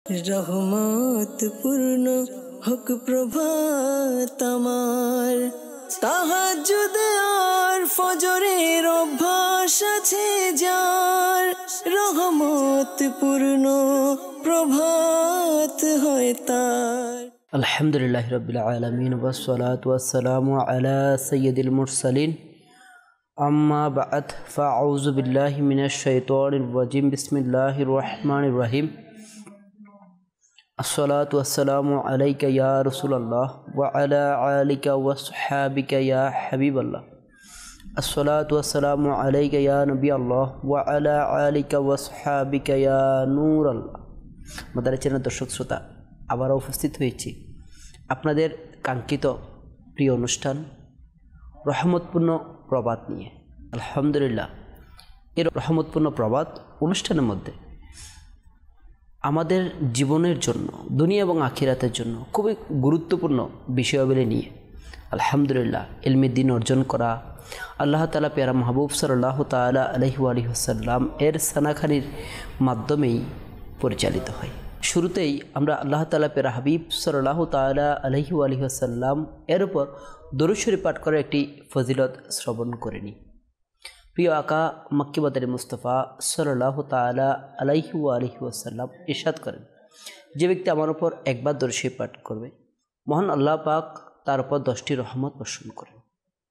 রহমত পূর্ণ হোক প্রভাত আমার, তাহাজ্জুদ আর ফজরের অভ্যাস আছে যার, রহমত পূর্ণ প্রভাত হয় তার। আলহামদুলিল্লাহি রাব্বিল আলামিন ওয়াসসালাতু ওয়াসসালামু আলা সাইয়্যিদিল মুরসালিন, আম্মা বা'দ, ফাআউযু বিল্লাহি মিনাশ শাইতানির রাজিম। বিসমিল্লাহির রহমানির রহিম। আসসালাতু ওয়াসসালামু আলাইকা ইয়া রাসূলুল্লাহ ওয়া আলা আলিকা ওয়া আসহাবিকা ইয়া হাবিবাল্লাহ। আসসালাতু ওয়াসসালামু আলাইকা ইয়া নবিয়াল্লাহ ওয়া আলা আলিকা ওয়া আসহাবিকা ইয়া নূরাল্লাহ। মাদানী চ্যানেলের দর্শক শ্রোতা, আবারও উপস্থিত হয়েছি আপনাদের কাঙ্ক্ষিত প্রিয় অনুষ্ঠান রহমতপূর্ণ প্রবাদ নিয়ে। আলহামদুলিল্লাহ, এর রহমতপূর্ণ প্রবাদ অনুষ্ঠানের মধ্যে আমাদের জীবনের জন্য, দুনিয়া এবং আখিরাতের জন্য খুবই গুরুত্বপূর্ণ বিষয়াবলী নিয়ে আলহামদুলিল্লাহ ইলমে দ্বীন অর্জন করা, আল্লাহ তাআলা পেয়ারা মাহবুব সাল্লাল্লাহু তাআলা আলাইহি ওয়া আলিহি ওয়াসাল্লাম এর সানাখানির মাধ্যমেই পরিচালিত হয়। শুরুতেই আমরা আল্লাহ তাআলা পেয়ারা হাবিব সাল্লাল্লাহু তাআলা আলাইহি ওয়া আলিহি ওয়াসাল্লাম এর উপর দরুদ শরীফ পাঠ করার একটি ফজিলত শ্রবণ করে নিই। প্রিয় আকা মক্কি মাদানী মুস্তাফা সাল্লাল্লাহু তাআলা আলাইহি ওয়া আলিহি ওয়াসাল্লাম ইরশাদ করেন, যে ব্যক্তি আমার উপর একবার দরুদ শরীফ পাঠ করবে, মহান আল্লাহ পাক তার উপর 10টি রহমত বর্ষণ করেন।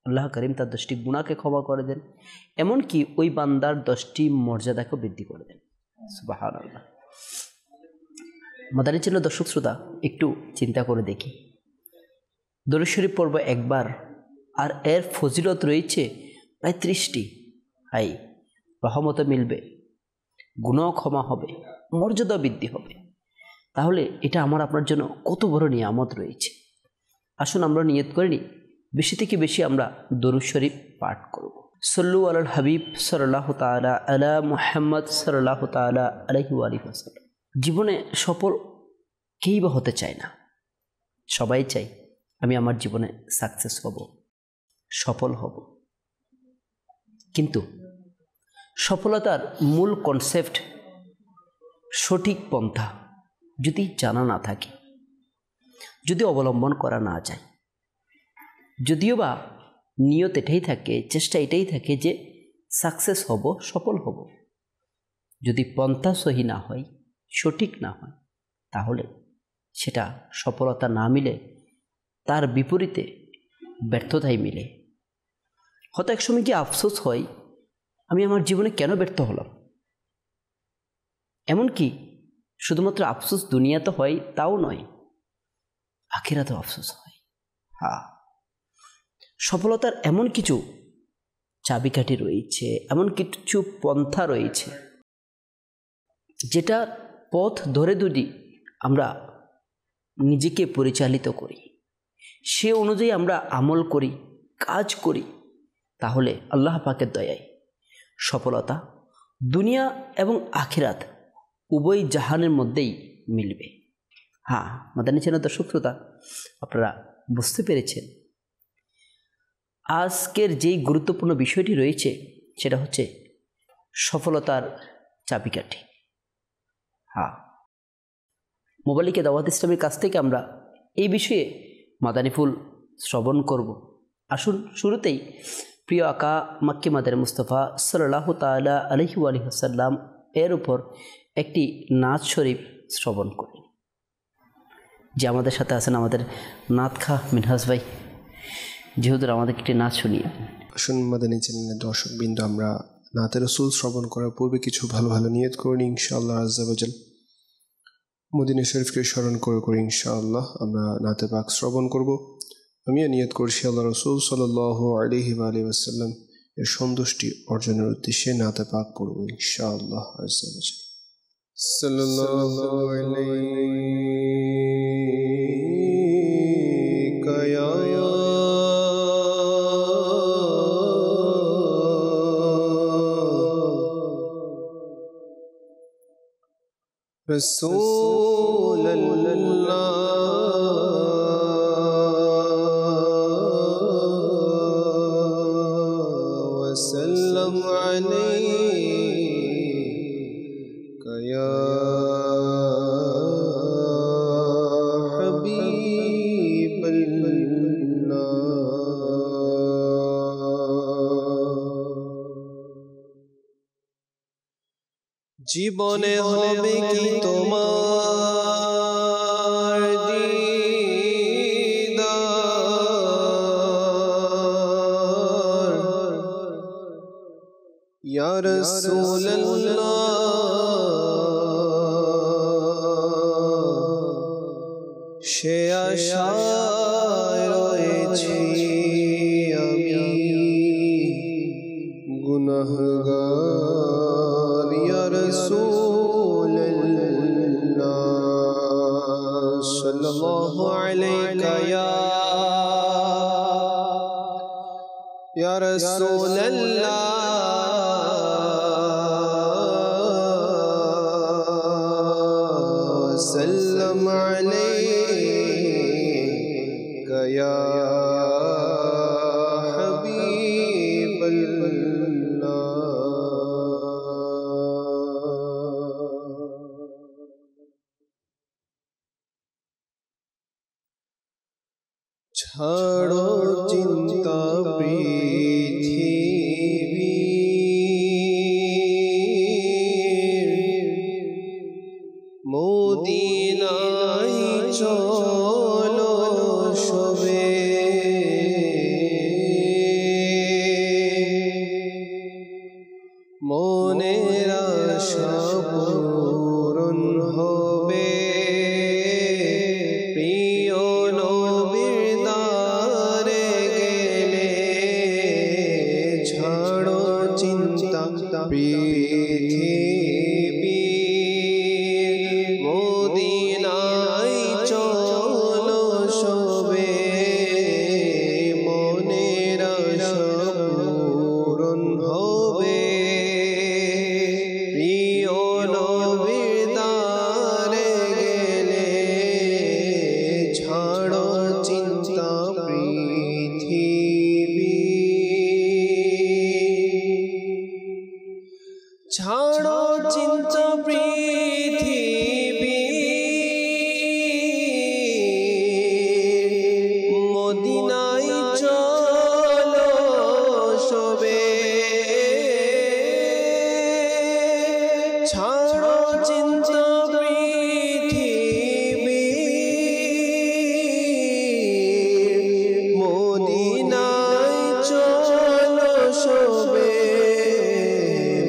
আল্লাহ করিম তার 10টি গুনাহকে ক্ষমা করে দেন, এমনকি ওই বান্দার 10টি মর্যাদাকেও বৃদ্ধি করে দেন। সুবহানাল্লাহ। মাদানী চ্যানেলের দর্শক শ্রোতা, একটু চিন্তা করে দেখি, দরুদ শরীফ পড়ব একবার, আর এর ফজিলত রয়েছে প্রায় 30টি। হাই, রহমতে মিলবে, গুনাহ ক্ষমা হবে, মর্যাদা বৃদ্ধি হবে। তাহলে এটা আমার আপনার জন্য কত বড় নিয়ামত রয়েছে। আসুন আমরা নিয়ত করে নিই, বেশি থেকে বেশি আমরা দরুদ শরীফ পাঠ করব। সল্লু আলাল হাবিব সাল্লাল্লাহু তাআলা আলা মুহাম্মদ সাল্লাল্লাহু তাআলা আলাইহি ওয়া আলিহি ওয়াসাল্লাম। জীবনে সফল কেই বা হতে চায় না, সবাই চাই আমি আমার জীবনে সাকসেস হব, সফল হব। কিন্তু সফলতার মূল কনসেপ্ট, সঠিক পন্থা যদি জানা না থাকে, যদি অবলম্বন করা না যায়, যদিও বা নিয়ত এটাই থাকে, চেষ্টা এটাই থাকে যে সাকসেস হব, সফল হব, যদি পন্থা সহি না হয়, সঠিক না হয়, তাহলে সেটা সফলতা না মিলে তার বিপরীতে ব্যর্থতাই মিলে। হয়তো একসময় কি আফসোস হয়, আমি আমার জীবনে কেন ব্যর্থ হলাম। এমনকি শুধুমাত্র আফসোস দুনিয়াতে হয় তাও নয়, আখিরাতেও আফসোস হয়। হ্যাঁ, সফলতার এমন কিছু চাবিকাঠি রয়েছে, এমন কিছু পন্থা রয়েছে, যেটা পথ ধরে যদি আমরা নিজেকে পরিচালিত করি, সে অনুযায়ী আমরা আমল করি, কাজ করি, তাহলে আল্লাহ পাকের দয়ায় সফলতা দুনিয়া এবং আখিরাত উভয় জাহানের মধ্যেই মিলবে। হ্যাঁ, মাদানী চ্যানেলের দর্শক শ্রোতা, আপনারা বুঝতে পেরেছেন আজকের যেই গুরুত্বপূর্ণ বিষয়টি রয়েছে, সেটা হচ্ছে সফলতার চাবিকাঠি। হ্যাঁ, মোবালিকে দাওয়াত ইসলামের কাছ থেকে আমরা এই বিষয়ে মাদানী ফুল শ্রবণ করব। আসুন শুরুতেই প্রিয় আকা মক্কি মাদানী মুস্তাফা সাল্লাল্লাহু তাআলা আলাইহি ওয়া আলিহি ওয়াসাল্লাম এর উপর একটি নাত শরীফ শ্রবণ করি। যে আমাদের সাথে আছেন আমাদের নাত খা মিনহাজ ভাই, যেহেতু আমাদের একটি নাচ শুনিয়ে। আসুন মাদানী চ্যানেলের দর্শকবৃন্দ, আমরা নাতে রাসূল শ্রবণ করার পূর্বে কিছু ভালো ভালো নিয়ত করি ইনশাআল্লাহ আজ্জা ওয়া জাল। মদিনা শরীফকে স্মরণ করে ইনশাআল্লাহ আমরা নাতে পাক শ্রবণ করব। আমি নিয়ত করছি আল্লাহ রাসূল সাল্লাল্লাহু আলাইহি ওয়া আলিহি ওয়াসাল্লাম এর সন্তুষ্টি অর্জনের উদ্দেশ্যে নাতে পাক পড়ব ইনশাআল্লাহ আজ্জা ওয়া জাল। সাল্লাল্লাহু আলাইকা ইয়া রাসূলুল্লাহ وسلم عليك يا জীবনে হবে কি তোমার দিদার ইয়া রাসূলুল্লাহ সে আশায় রয়েছি আমি গুনাহগার ইয়া রাসূলুল্লাহ সাল্লাল্লাহু আলাইকা ইয়া রাসূলুল্লাহ সাল্লাম আলাইকা ইয়া ছাড়ো চিন্তা পৃথিবী মদিনায় চলো সবে মনের আশা পূরণ হবে প্রিয় নবীর দ্বারে গেলে ছাড়ো চিন্তা পৃথিবী মদিনায় চলো সবে মনের আশা পূরণ হবে প্রিয় নবীর দ্বারে গেলে ছাড়ো চিন্তা পৃথিবী ছাড়ো চিন্তা পৃথিবী মদিনায় চলো সবে ছাড়ো চিন্তা পৃথিবী মদিনায় চলো সবে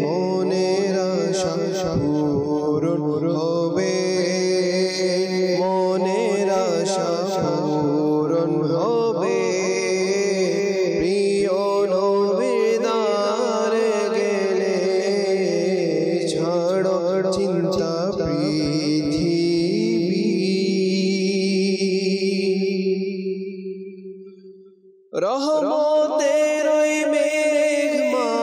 মনের আশা পূরণ হবে মনের আশা পূরণ হবে প্রিয় নবীর দ্বারে গেলে ছাড়ো চিন্তা পৃথিবী রহমতের ওই মেঘমালা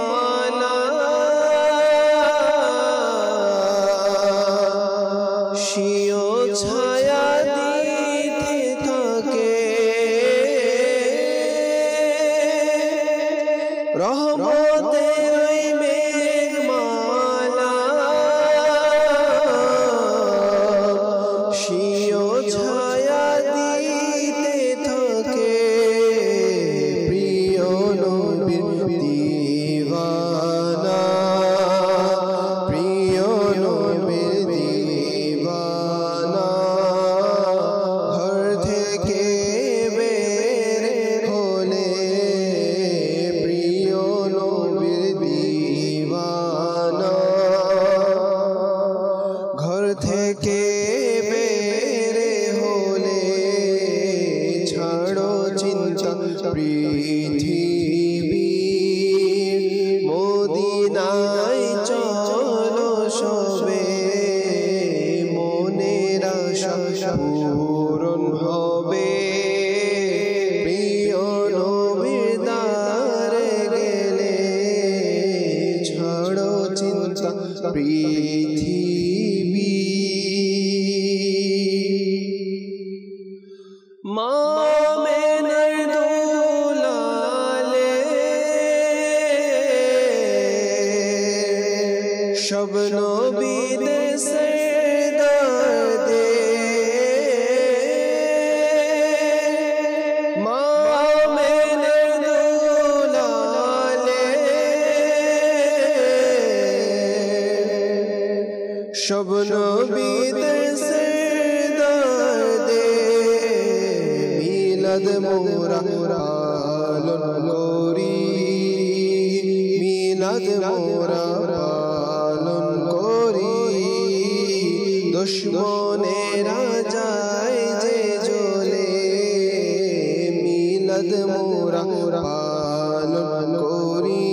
স্বীয় ছায়া দিতে থাকে রহমতের ওই মেঘমালা স্বীয় ছায়া দিতে থাকে প্রিয় নবীর দিওয়ানা প্রিয় নবীর দিওয়ানা ঘর থেকে বের হলে প্রিয় নবীর দিওয়ানা ঘর থেকে বের হলে ছাড়ো চিন্তা পৃথিবী মদিনায় চলো সবে মনের আশা পূরণ হবে প্রিয় নবীর দ্বারে গেলে ছাড়ো চিন্তা পৃথিবী মামেনার দোলালে সব নবীদের সরদাদে মামেনার দোলালে মিলাদ মোরা পালন করি, মিলাদ মোরা পালন করি। দুশ্মনেরা যায় যে জ্বলে, মিলাদ মোরা পালন করি।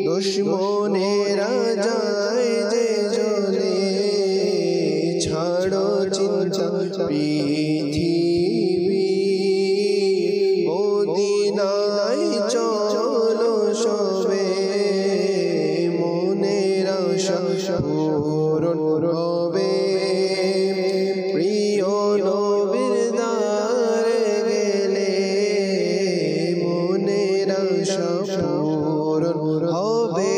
দুশ্মনেরা যায় যে জ্বলে, ছাড়ো চিন্তা পৃথিবী, মদিনায় চলো সবে। মনের আশা পূরণ হবে, প্রিয় নবীর দ্বারে গেলে। মনের আশা পূরণ হবে,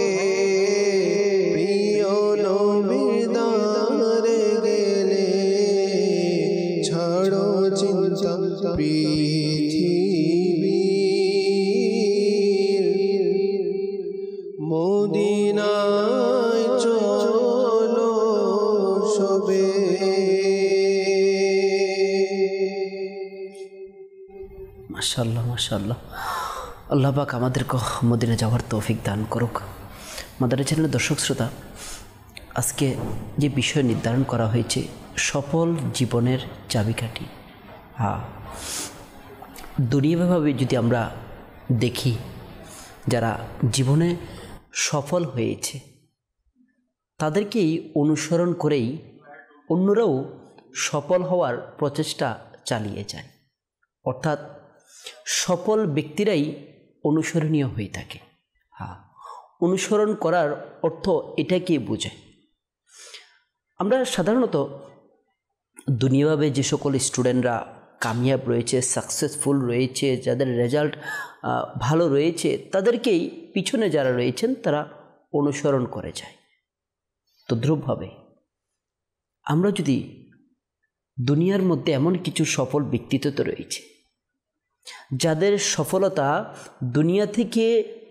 প্রিয় নবীর দ্বারে গেলে। ছাড়ো চিন্তা পৃথিবীর, মদিনায় চলো সবে। মাশাআল্লাহ মাশাআল্লাহ। আল্লাহ পাক আমাদেরকে মদিনা যাওয়ার তৌফিক দান করুক। মাদানী চ্যানেলের দর্শক শ্রোতা, আজকে যে বিষয় নির্ধারণ করা হয়েছে সফল জীবনের চাবিকাঠি। দুনিয়াভাবে যদি আমরা দেখি, যারা জীবনে সফল হয়েছে তাদেরকেই অনুসরণ করেই অন্যরাও সফল হওয়ার প্রচেষ্টা চালিয়ে যায়। অর্থাৎ সফল ব্যক্তিরাই অনুসরণীয় হয়ে থাকে। অনুসরণ করার অর্থ এটা কি বোঝায়? আমরা সাধারণত দুনিয়াভাবে যে সকল স্টুডেন্টরা কামিয়াব রয়েছে, সাকসেসফুল রয়েছে, যাদের রেজাল্ট ভালো রয়েছে, তাদেরকেই পিছনে যারা রয়েছেন তারা অনুসরণ করে যায়। তদ্রূপভাবে আমরা যদি দুনিয়ার মধ্যে এমন কিছু সফল ব্যক্তিত্ব রয়েছে যাদের সফলতা দুনিয়া থেকে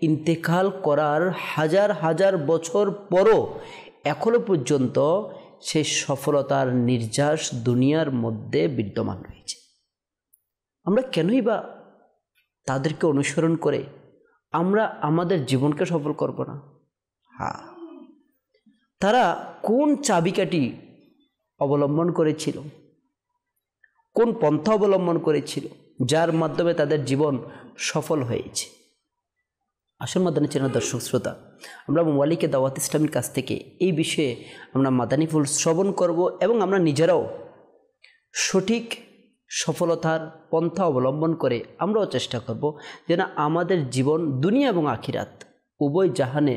ইন্তেকাল করার হাজার হাজার বছর পরও এখনো পর্যন্ত সেই সফলতার নির্যাস দুনিয়ার মধ্যে বিদ্যমান রয়েছে, আমরা কেনই বা তাদেরকে অনুসরণ করে আমরা আমাদের জীবনকে সফল করব না? তারা কোন চাবিকাঠি অবলম্বন করেছিল, কোন পন্থা অবলম্বন করেছিল যার মাধ্যমে তাদের জীবন সফল হয়েছে? আসল মাদানী চ্যানেল দর্শক শ্রোতা, আমরা মোয়ালিকে দাওয়াত ইসলামের কাছ থেকে এই বিষয়ে আমরা মাদানী ফুল শ্রবণ করব এবং আমরা নিজেরাও সঠিক সফলতার পন্থা অবলম্বন করে আমরাও চেষ্টা করব যেন আমাদের জীবন দুনিয়া এবং আখিরাত উভয় জাহানে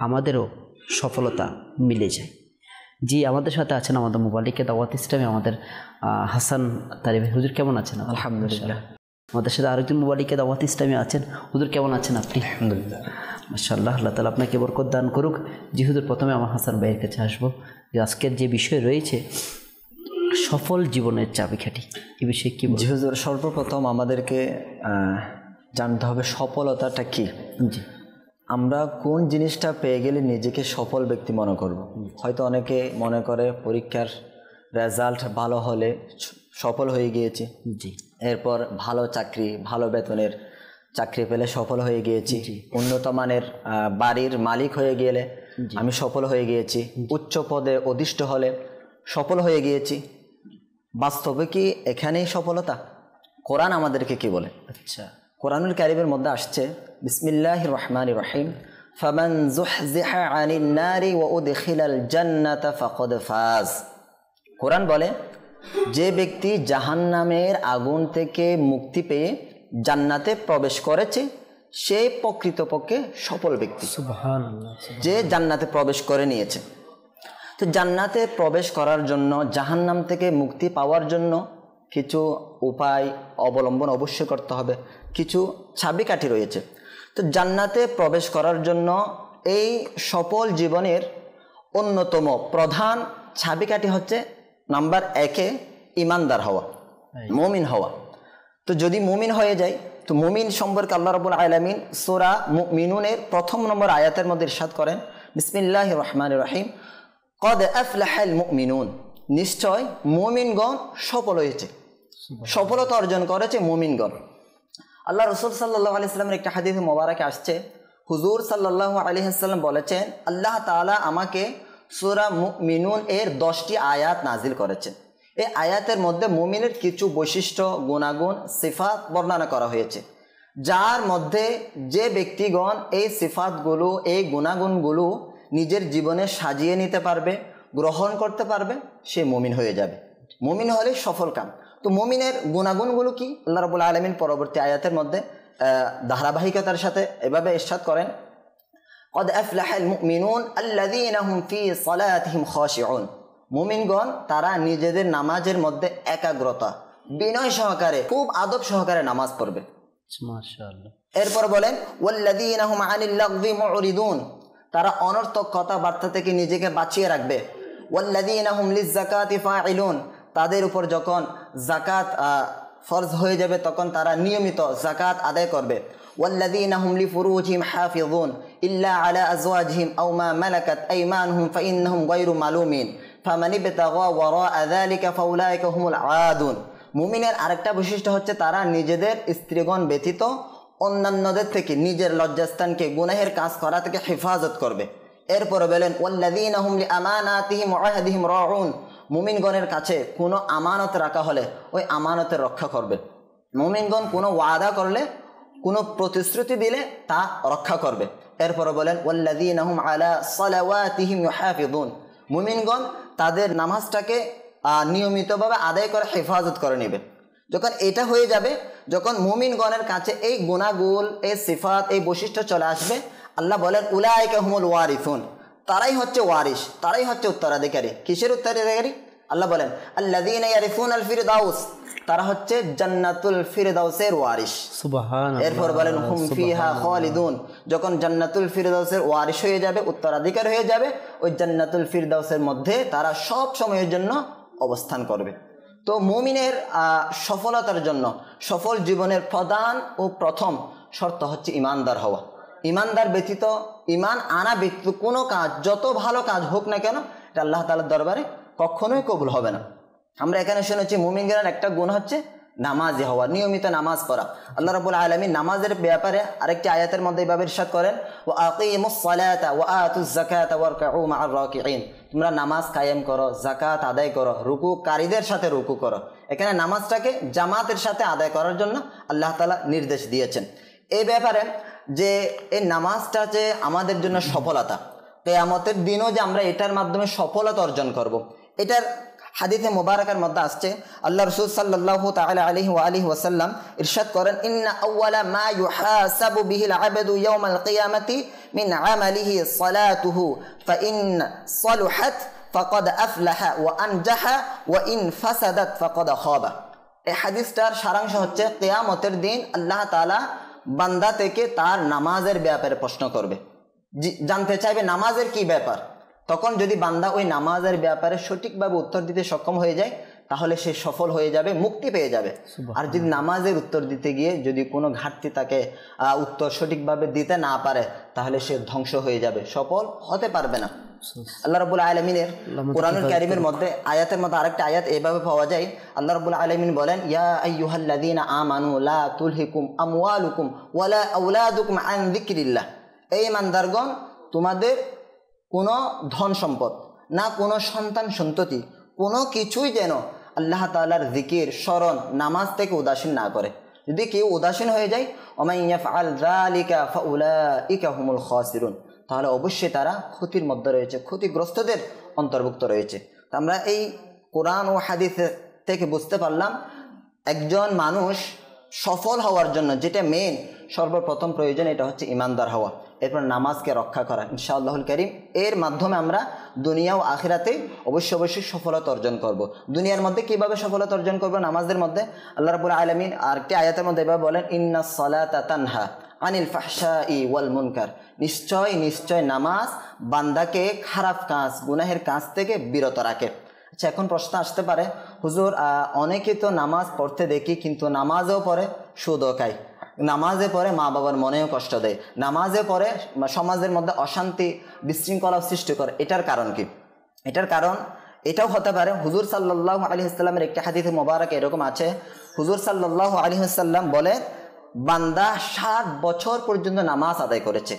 আমাদেরও সফলতা মিলে যায়। জি, আমাদের সাথে আছেন আমাদের মোবালিকে দাওয়াত ইসলামে আমাদের হাসান তারিফ হুজুর, কেমন আছেন? আলহামদুলিল্লাহ। আমাদের সাথে আরেকজন মোবালিকে দাওয়াত ইসলামে আছেন। হুজুর কেমন আছেন আপনি? আলহামদুলিল্লাহ মাশাআল্লাহ, আল্লাহ তাআলা আপনাকে বরকত দান করুক। জি হুজুর, প্রথমে আমার হাসান ভাইয়ের কাছে আসবো যে আজকের যে বিষয় রয়েছে সফল জীবনের চাবিকাঠি, এই বিষয়ে কি বলবেন? জি হুজুর, সর্বপ্রথম আমাদেরকে জানতে হবে সফলতাটা কি। জি, আমরা কোন জিনিসটা পেয়ে গেলে নিজেকে সফল ব্যক্তি মনে করব। হয়তো অনেকে মনে করে পরীক্ষার রেজাল্ট ভালো হলে সফল হয়ে গিয়েছি, জি, এরপর ভালো চাকরি, ভালো বেতনের চাকরি পেলে সফল হয়ে গিয়েছি, উন্নত মানের বাড়ির মালিক হয়ে গেলে আমি সফল হয়ে গিয়েছি, উচ্চ পদে অধিষ্ঠ হলে সফল হয়ে গিয়েছি। বাস্তবে কি এখানেই সফলতা? কোরআন আমাদেরকে কি বলে? আচ্ছা, কোরআনুল কারীমের মধ্যে আসছে বিসমিল্লাহির রহমানির রহিম, ফামান যুহযিহা আনিন নারি ওয়া উদখিলাল জান্নাতা ফাকাদ ফাজ। কোরআন বলে যে ব্যক্তি জাহান্নামের আগুন থেকে মুক্তি পেয়ে জান্নাতে প্রবেশ করেছে সে প্রকৃতপক্ষে সফল ব্যক্তি। সুবহানাল্লাহ, যে জান্নাতে প্রবেশ করে নিয়েছে। তো জান্নাতে প্রবেশ করার জন্য, জাহান্নাম থেকে মুক্তি পাওয়ার জন্য কিছু উপায় অবলম্বন অবশ্যই করতে হবে, কিছু চাবিকাঠি রয়েছে। তো জান্নাতে প্রবেশ করার জন্য এই সফল জীবনের অন্যতম প্রধান চাবিকাঠি হচ্ছে নাম্বার 1 ইমানদার হওয়া, মুমিন হওয়া। তো যদি মুমিন হয়ে যায়, তো মুমিন সম্পর্কে আল্লাহ রাব্বুল আলামিন সূরা মুমিনুনের 1 নম্বর আয়াতের মধ্যে ইরশাদ করেন বিসমিল্লাহির রহমানির রহিম, কদ আফলাহাল মুমিনুন, নিশ্চয় মুমিনগণ সফল হয়েছে। সফলতা অর্জন করেছে মুমিনগণ। আল্লাহ রসুল সাল্লাল্লাহু আলাইহি ওয়াসাল্লামের একটা হাদিস মোবারকে আসছে, হুজুর সাল্লাল্লাহু আলাইহি ওয়াসাল্লাম বলেছেন, আল্লাহ তাআলা আমাকে সূরা মুমিনুন এর 10টি আয়াত নাজিল করেছেন। এই আয়াতের মধ্যে মুমিনের কিছু বৈশিষ্ট্য, গুণাগুণ, সিফাত বর্ণনা করা হয়েছে, যার মধ্যে যে ব্যক্তিগণ এই সিফাতগুলো, এই গুণাগুণগুলো নিজের জীবনে সাজিয়ে নিতে পারবে, গ্রহণ করতে পারবে, সে মুমিন হয়ে যাবে। মুমিন হলে সফল কাম। তো মুমিনের গুণাগুণগুলো কি? আল্লাহ রাব্বুল আলামিন পরবর্তী আয়াতের মধ্যে ধারাবাহিকতার সাথে এভাবে ইরশাদ করেন, قد أفلح المؤمنون الذين هم في صلاتهم خاشعون। মুমিনগণ তারা নিজেদের নামাজের মধ্যে একাগ্রতা, বিনয় সহকারে, খুব আদব সহকারে নামাজ পড়বে। মাশাআল্লাহ। এরপর বলেন ওয়াল্লাযীনা হুম আনিল লাগযি মুরিদুন, তারা অনর্থক কথাবার্তা থেকে নিজেকে বাঁচিয়ে রাখবে। ওয়াল্লাযীনা হুম লিয-যাকাতি ফাইলুন, তাদের উপর যখন যাকাত ফরজ হয়ে যাবে তখন তারা নিয়মিত যাকাত আদায় করবে। ওয়াল্লাযীনা হুম লিফুরুজিহিম হাফিযুন ইল্লা আলা আজওয়াজিহিম আও মা মালাকাত আইমানুহুম ফাইন্নাহুম গায়রু মালুমিন ফামান ইবতাগা ওয়ারাআ যালিকা ফাউলাইকা হুমুল আদুন। মুমিনের আরেকটা বৈশিষ্ট্য হচ্ছে তারা নিজেদের স্ত্রীগণ ব্যতীত অন্যান্যদের থেকে নিজের লজ্জাস্থানকে গুনাহের কাজ করা থেকে হেফাজত করবে। এরপরে বলেন ওয়াল্লাযীনা হুম লিআমানাতিহিম ওয়া আহদিহিম রাউন, মুমিনগণের কাছে কোনো আমানত রাখা হলে ওই আমানতের রক্ষা করবে। মুমিনগণ কোনো ওয়াদা করলে, কোনো প্রতিশ্রুতি দিলে তা রক্ষা করবে। এরপরে বলেন ওয়াল্লাযীনা হুম আলা সালাওয়াতিহিম ইউহাফিযুন, মুমিনগণ তাদের নামাজটাকে নিয়মিতভাবে আদায় করে হেফাজত করে নেবে। যখন এটা হয়ে যাবে, যখন মুমিনগণের কাছে এই গুনাহগুণ, এই সিফাত, এই বৈশিষ্ট্য চলে আসবে, আল্লাহ বলেন উলাইকা হুমুল ওয়ারিসুন, তারাই হচ্ছে ওয়ারিস, তারাই হচ্ছে উত্তরাধিকারী। কিসের উত্তরাধিকারী? আল্লাহ বলেন আল্লাযীনা ইয়ারিসুনাল ফিরদাউস, তারা হচ্ছে জান্নাতুল ফিরদাউসের ওয়ারিস। সুবহানাল্লাহ। এরপর বলেন হুম ফিহা খালিদুন, যখন জান্নাতুল ফিরদাউসের ওয়ারিস হয়ে যাবে, উত্তরাধিকার হয়ে যাবে, ওই জান্নাতুল ফিরদাউসের মধ্যে তারা সব সময়ের জন্য অবস্থান করবে। তো মুমিনের সফলতার জন্য, সফল জীবনের প্রধান ও প্রথম শর্ত হচ্ছে ইমানদার হওয়া। ইমানদার ব্যতীত, ইমান আনা ব্যতীত কোনো কাজ, যত ভালো কাজ হোক না কেন, এটা আল্লাহ তাআলার দরবারে কখনোই কবুল হবে না। আমরা এখানে শুনেছি মুমিনদের একটা গুণ হচ্ছে নামাজি হওয়া, নিয়মিত নামাজ পড়া। আল্লাহ রাব্বুল আলামিন নামাজের ব্যাপারে আরেকটি আয়াতের মধ্যে এভাবে ইরশাদ করেন ওয়া আকিমুস সালাতা ওয়া আতুজ যাকাতা ওয়ারকাউ মা'আর রাকিঈন, তোমরা নামাজ কায়েম করো, যাকাত আদায় করো, রুকুকারীদের সাথে রুকু করো। এখানে নামাজটাকে জামাতের সাথে আদায় করার জন্য আল্লাহ তাআলা নির্দেশ দিয়েছেন। এই ব্যাপারে যে এই নামাজটা যে আমাদের জন্য সফলতা, কিয়ামতের দিনও যে আমরা এটার মাধ্যমে সফলতা অর্জন করব, এটার হাদিসে মুবারাকার মধ্যে আসছে। আল্লাহ রাসূল সাল্লাল্লাহু তাআলা আলাইহি ওয়া আলিহি ওয়াসাল্লাম ইরশাদ করেন ইন্না আউওয়ালা মা ইউহাসাবু বিহিল আবদু ইয়াওমাল কিয়ামাতি মিন আমালিহি সালাতুহু ফাইন সালুহাত ফাকাদ আফলাহা ওয়া আনজাহা ওয়া ইন ফাসাদাত ফাকাদ খাবা। এই হাদিসটার সারাংশ হচ্ছে কিয়ামতের দিন আল্লাহ তাআলা বান্দা থেকে তার নামাজের ব্যাপারে প্রশ্ন করবে, জানতে চাইবে নামাজের কি ব্যাপার। তখন যদি বান্দা ওই নামাজের ব্যাপারে সঠিকভাবে উত্তর দিতে সক্ষম হয়ে যায়, তাহলে সে সফল হয়ে যাবে, মুক্তি পেয়ে যাবে। আর যদি নামাজের উত্তর দিতে গিয়ে যদি কোনো ঘাটতি তাকে উত্তর সঠিকভাবে দিতে না পারে, তাহলে সে ধ্বংস হয়ে যাবে, সফল হতে পারবে না। আল্লাহ রাব্বুল আলামিনের কোরআনুল কারীমের মধ্যে আয়াতের মধ্যে আরেকটা আয়াত এভাবে পাওয়া যায়। আল্লাহ রাব্বুল আলামিন বলেন ইয়া আইয়ুহাল্লাযীনা আমানু লা তুলহিকুম আমওয়ালুকুম ওয়ালা আওলাদুকুম আন যিকরিল্লাহ, এই ইমানদারগণ, তোমাদের কোনো ধন সম্পদ না, কোনো সন্তান সন্ততি, কোনো কিছুই যেন আল্লাহ তাআলার জিকির, স্মরণ, নামাজ থেকে উদাসীন না করে। যদি কেউ উদাসীন হয়ে যায়, ওমান ইয়াফআল যালিকা ফাউলাইকা হুমুল খাসিরুন, তাহলে অবশ্যই তারা ক্ষতির মধ্যে রয়েছে, ক্ষতিগ্রস্তদের অন্তর্ভুক্ত রয়েছে। তো আমরা এই কোরআন ও হাদিস থেকে বুঝতে পারলাম একজন মানুষ সফল হওয়ার জন্য যেটা মেন সর্বপ্রথম প্রয়োজন, এটা হচ্ছে ইমানদার হওয়া, এরপর নামাজকে রক্ষা করা। ইনশাআল্লাহুল কারীম এর মাধ্যমে আমরা দুনিয়া ও আখিরাতে অবশ্যই সফলতা অর্জন করব। দুনিয়ার মধ্যে কিভাবে সফলতা অর্জন করব? নামাজের মধ্যে আল্লাহ রাব্বুল আলামিন আরেকটি আয়াতের মধ্যে এভাবে বলেন ইন্নাস সালাতা তানহা আনিল ফাহশাই ওয়াল মুনকার, নিশ্চয় নামাজ বান্দাকে খারাপ কাজ, গুনাহের কাজ থেকে বিরত রাখে। আচ্ছা, এখন প্রশ্ন আসতে পারে, হুজুর অনেকে তো নামাজ পড়তে দেখি, কিন্তু নামাজও পড়ে সুদও খায়, নামাজে পড়ে মা বাবার মনেও কষ্ট দেয়, নামাজে পড়ে সমাজের মধ্যে অশান্তি বিশৃঙ্খলা সৃষ্টি করে, এটার কারণ কি? এটার কারণ এটাও হতে পারে হুজুর সাল্লাল্লাহু আলাইহি ওয়াসাল্লামের একটি হাদিস মোবারক এরকম আছে, হুজুর সাল্লাল্লাহু আলাইহি ওয়াসাল্লাম বলে, বান্দা 60 বছর পর্যন্ত নামাজ আদায় করেছে,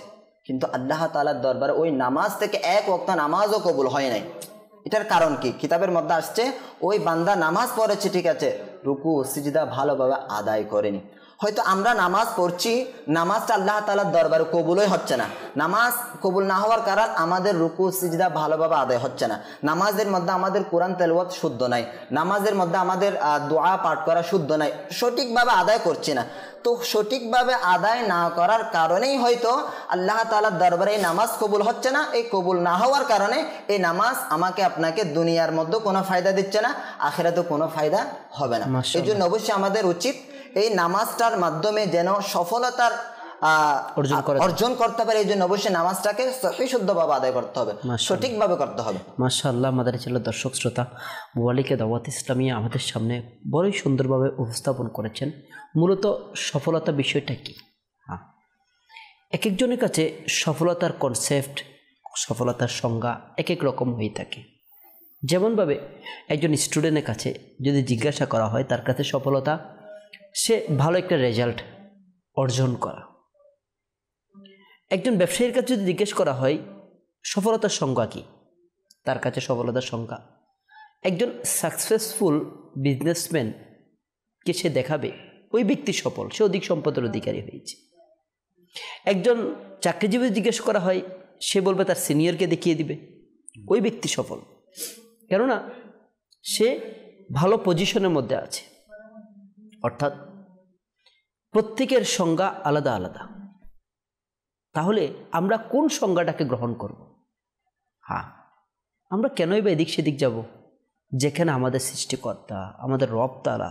কিন্তু আল্লাহ তাআলার দরবারে ওই নামাজ থেকে এক ওয়াক্ত নামাজও কবুল হয় নাই। এটার কারণ কি? কিতাবের মধ্যে আসছে, ওই বান্দা নামাজ পড়েছে ঠিক আছে, রুকু সিজদা ভালোভাবে আদায় করেনি। হয়তো আমরা নামাজ পড়ছি, নামাজটা আল্লাহ তাআলার দরবারে কবুলই হচ্ছে না। নামাজ কবুল না হওয়ার কারণ আমাদের রুকু সিজদা ভালোভাবে আদায় হচ্ছে না, নামাজের মধ্যে আমাদের কোরআন তেলাওয়াত শুদ্ধ নাই, নামাজের মধ্যে আমাদের দোয়া পাঠ করা শুদ্ধ নাই, সঠিকভাবে আদায় করছি না। তো সঠিকভাবে আদায় না করার কারণেই হয়তো আল্লাহ তাআলার দরবারে এই নামাজ কবুল হচ্ছে না। এই কবুল না হওয়ার কারণে এই নামাজ আমাকে আপনাকে দুনিয়ার মধ্যে কোনো ফায়দা দিচ্ছে না, আখিরাতেও কোনো ফায়দা হবে না। এই জন্য অবশ্যই আমাদের উচিত এই নামাজটার মাধ্যমে যেন সফলতার অর্জন করতে পারে, এই জন্য অবশ্যই নামাজটাকে শুদ্ধভাবে আদায় করতে হবে, সঠিকভাবে করতে হবে। মাশাআল্লাহ, আমাদের ছিল দর্শক শ্রোতা, মুবালিকে দাওয়াত ইসলামিয়া আমাদের সামনে বড়ই সুন্দরভাবে উপস্থাপন করেছেন মূলত সফলতা বিষয়টা কি। হ্যাঁ, এক একজনের কাছে সফলতার কনসেপ্ট, সফলতার সংজ্ঞা এক এক রকম হয়ে থাকে। যেমনভাবে একজন স্টুডেন্টের কাছে যদি জিজ্ঞাসা করা হয় তার কাছে সফলতা সে ভালো একটা রেজাল্ট অর্জন করা। একজন ব্যবসায়ীর কাছে যদি জিজ্ঞেস করা হয় সফলতার সংজ্ঞা কী, তার কাছে সফলতার সংজ্ঞা একজন সাকসেসফুল বিজনেসম্যানকে সে দেখাবে ওই ব্যক্তি সফল, সে অধিক সম্পদের অধিকারী হয়েছে। একজন চাকরিজীবী জিজ্ঞেস করা হয় সে বলবে তার সিনিয়রকে দেখিয়ে দিবে ওই ব্যক্তি সফল, কেননা সে ভালো পজিশনের মধ্যে আছে। অর্থাৎ প্রত্যেকের সংজ্ঞা আলাদা আলাদা। তাহলে আমরা কোন সংজ্ঞাটাকে গ্রহণ করব? হ্যাঁ, আমরা কেনই বা এদিক সেদিক যাব যেখানে আমাদের সৃষ্টিকর্তা, আমাদের রব তাআলা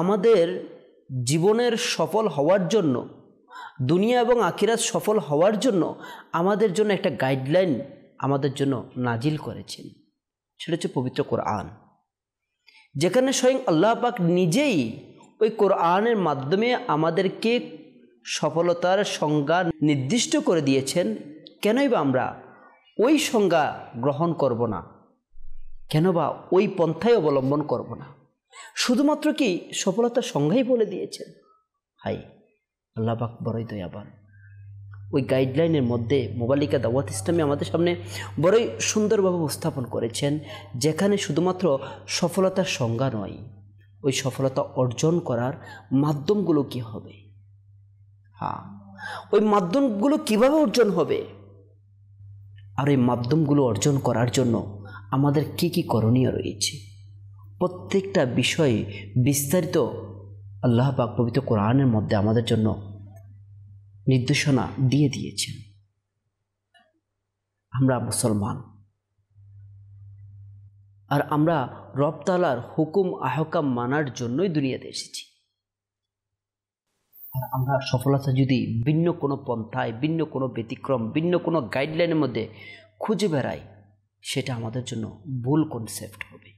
আমাদের জীবনের সফল হওয়ার জন্য, দুনিয়া এবং আখিরাত সফল হওয়ার জন্য আমাদের জন্য একটা গাইডলাইন আমাদের জন্য নাজিল করেছেন, সেটা হচ্ছে পবিত্র কোরআন, যেখানে স্বয়ং আল্লাহ পাক নিজেই ওই কোরআনের মাধ্যমে আমাদেরকে সফলতার সংজ্ঞা নির্দিষ্ট করে দিয়েছেন। কেনই বা আমরা ওই সংজ্ঞা গ্রহণ করব না, কেন বা ওই পন্থায় অবলম্বন করব না? শুধুমাত্র কি সফলতার সংজ্ঞাই বলে দিয়েছেন? হাই, আল্লাহ পাক বড়ই দয়াবান। ওই গাইডলাইনের মধ্যে মুবালিকা দাওয়াত ইসলামী আমাদের সামনে বড়ই সুন্দরভাবে উপস্থাপন করেছেন, যেখানে শুধুমাত্র সফলতার সংজ্ঞা নয়, ওই সফলতা অর্জন করার মাধ্যমগুলো কি হবে, হ্যাঁ ওই মাধ্যমগুলো কিভাবে অর্জন হবে, আর এই মাধ্যমগুলো অর্জন করার জন্য আমাদের কি কি করণীয় রয়েছে, প্রত্যেকটা বিষয়ে বিস্তারিত আল্লাহ পাক পবিত্র কোরআনের মধ্যে আমাদের জন্য নির্দেশনা দিয়ে দিয়েছেন। আমরা মুসলমান, আর আমরা রব তাআলার হুকুম আহকাম মানার জন্যই দুনিয়াতে এসেছি। আর আমরা সফলতা যদি ভিন্ন কোনো পন্থায়, ভিন্ন কোনো ব্যতিক্রম, ভিন্ন কোনো গাইডলাইনের মধ্যে খুঁজে বেড়াই, সেটা আমাদের জন্য ভুল কনসেপ্ট হবে,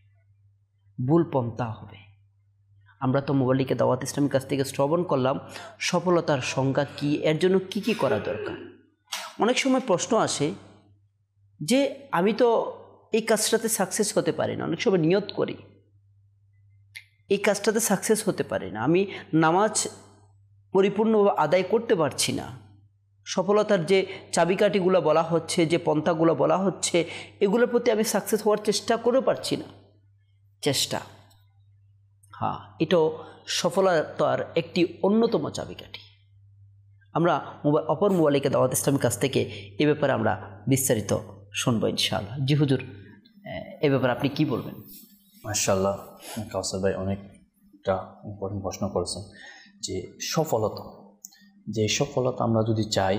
ভুল পন্থা হবে। আমরা তো মুবালিকে দাওয়াত ইসলামের কাছ থেকে শ্রবণ করলাম সফলতার সংজ্ঞা কী, এর জন্য কি কি করা দরকার। অনেক সময় প্রশ্ন আসে যে আমি তো এই কাজটাতে সাকসেস হতে পারি না, অনেক সময় নিয়ত করি এই কাজটাতে সাকসেস হতে পারি না, আমি নামাজ পরিপূর্ণভাবে আদায় করতে পারছি না, সফলতার যে চাবিকাঠিগুলো বলা হচ্ছে, যে পন্থাগুলো বলা হচ্ছে, এগুলোর প্রতি আমি সাকসেস হওয়ার চেষ্টা করে পারছি না। চেষ্টা, হ্যাঁ, এটাও সফলতার একটি অন্যতম চাবিকাঠি। আমরা অপর মুবালিকে দাওয়াত ইসলামের কাছ থেকে এ ব্যাপারে আমরা বিস্তারিত শুনবো ইনশাআল্লাহ। জি হুজুর, এ ব্যাপারে আপনি কি বলবেন? মাশাআল্লাহ, কাউসার ভাই অনেকটা ইম্পর্টেন্ট প্রশ্ন করেছেন যে সফলতা, যে সফলতা আমরা যদি চাই,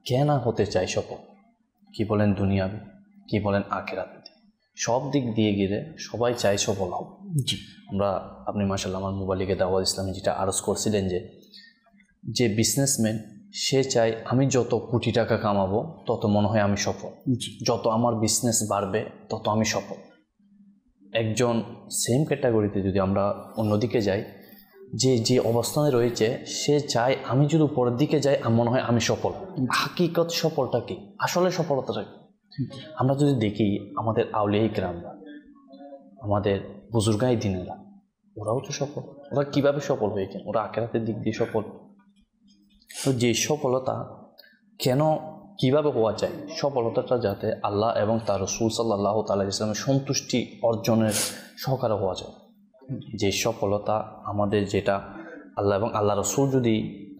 কেন হতে চাই সফল, কি বলেন দুনিয়াবি, কি বলেন আখিরাতে, সব দিক দিয়ে গেলে সবাই চাই সফল হব। জি, আমরা আপনি মাশাআল্লাহ আমার মোবাইলিকে দাওয়াত ইসলামে যেটা আরজ করছিলেন যে বিজনেসম্যান সে চায় আমি যত কোটি টাকা কামাবো তত মনে হয় আমি সফল, যত আমার বিজনেস বাড়বে তত আমি সফল। একজন সেম ক্যাটাগরিতে যদি আমরা অন্যদিকে যাই, যে অবস্থানে রয়েছে সে চায় আমি যদি উপরের দিকে যাই মনে হয় আমি সফল। হাকিকত সফলটা কি, আসলে সফলতাটা কি? আমরা যদি দেখি আমাদের আউলিয়া ইকরামরা আমাদের বুজুর্গাই দিনেরা, ওরাও তো সফল। ওরা কীভাবে সফল হয়েছেন? ওরা আখিরাতের দিক দিয়ে সফল। তো যে সফলতা কেন কীভাবে হওয়া চাই? সফলতাটা যাতে আল্লাহ এবং তার রাসূল সাল্লাল্লাহু তাআলা ইসলামের সন্তুষ্টি অর্জনের সহকারে হওয়া যায়। যে সফলতা আমাদের, যেটা আল্লাহ এবং আল্লাহ রাসূল যদি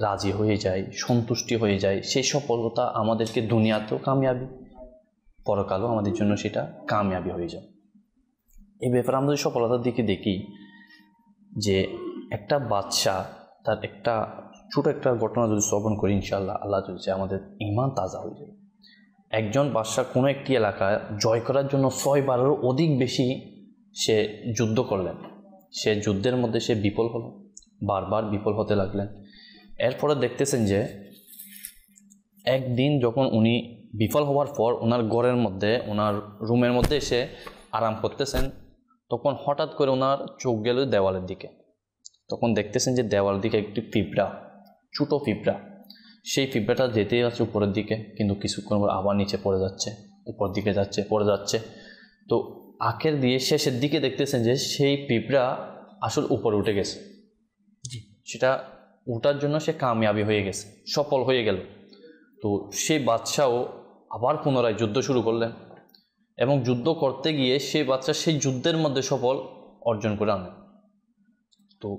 রাজি হয়ে যায়, সন্তুষ্টি হয়ে যায়, সেই সফলতা আমাদেরকে দুনিয়াতেও কামিয়াবি, পরকালও আমাদের জন্য সেটা কামিয়াবি হয়ে যায়। এই ব্যাপারে আমরা যদি সফলতার দিকে দেখি, যে একটা বাদশা তার একটা ছোট একটা ঘটনা যদি শ্রবণ করি, ইনশাআল্লাহ আল্লাহ যদি চায় আমাদের ঈমান তাজা হয়ে যাবে। একজন বাদশা কোনো একটি এলাকা জয় করার জন্য 6 বারেরও অধিক বেশি সে যুদ্ধ করলেন। সে যুদ্ধের মধ্যে সে বিফল হলো, বারবার বিফল হতে লাগলেন। এরপরে দেখতেছেন যে একদিন যখন উনি বিফল হওয়ার পর ওনার ঘরের মধ্যে, ওনার রুমের মধ্যে এসে আরাম করতেছেন, তখন হঠাৎ করে ওনার চোখ গেল দেওয়ালের দিকে। তখন দেখতেছেন যে দেওয়ালের দিকে একটি পিঁপড়া, ছোটো পিঁপড়া, সেই পিঁপড়াটা যেতেই যাচ্ছে উপরের দিকে, কিন্তু কিছুক্ষণ পর আবার নিচে পড়ে যাচ্ছে, উপর দিকে যাচ্ছে, পড়ে যাচ্ছে। তো আখের দিয়ে শেষের দিকে দেখতেছেন যে সেই পিঁপড়া আসলে উপরে উঠে গেছে। সেটা ওঠার জন্য সে কামিয়াবি হয়ে গেছে, সফল হয়ে গেল। তো সেই বাদশাও আবার পুনরায় যুদ্ধ শুরু করলেন, এবং যুদ্ধ করতে গিয়ে সেই বাদশা সেই যুদ্ধের মধ্যে সফল অর্জন করে আনেন। তো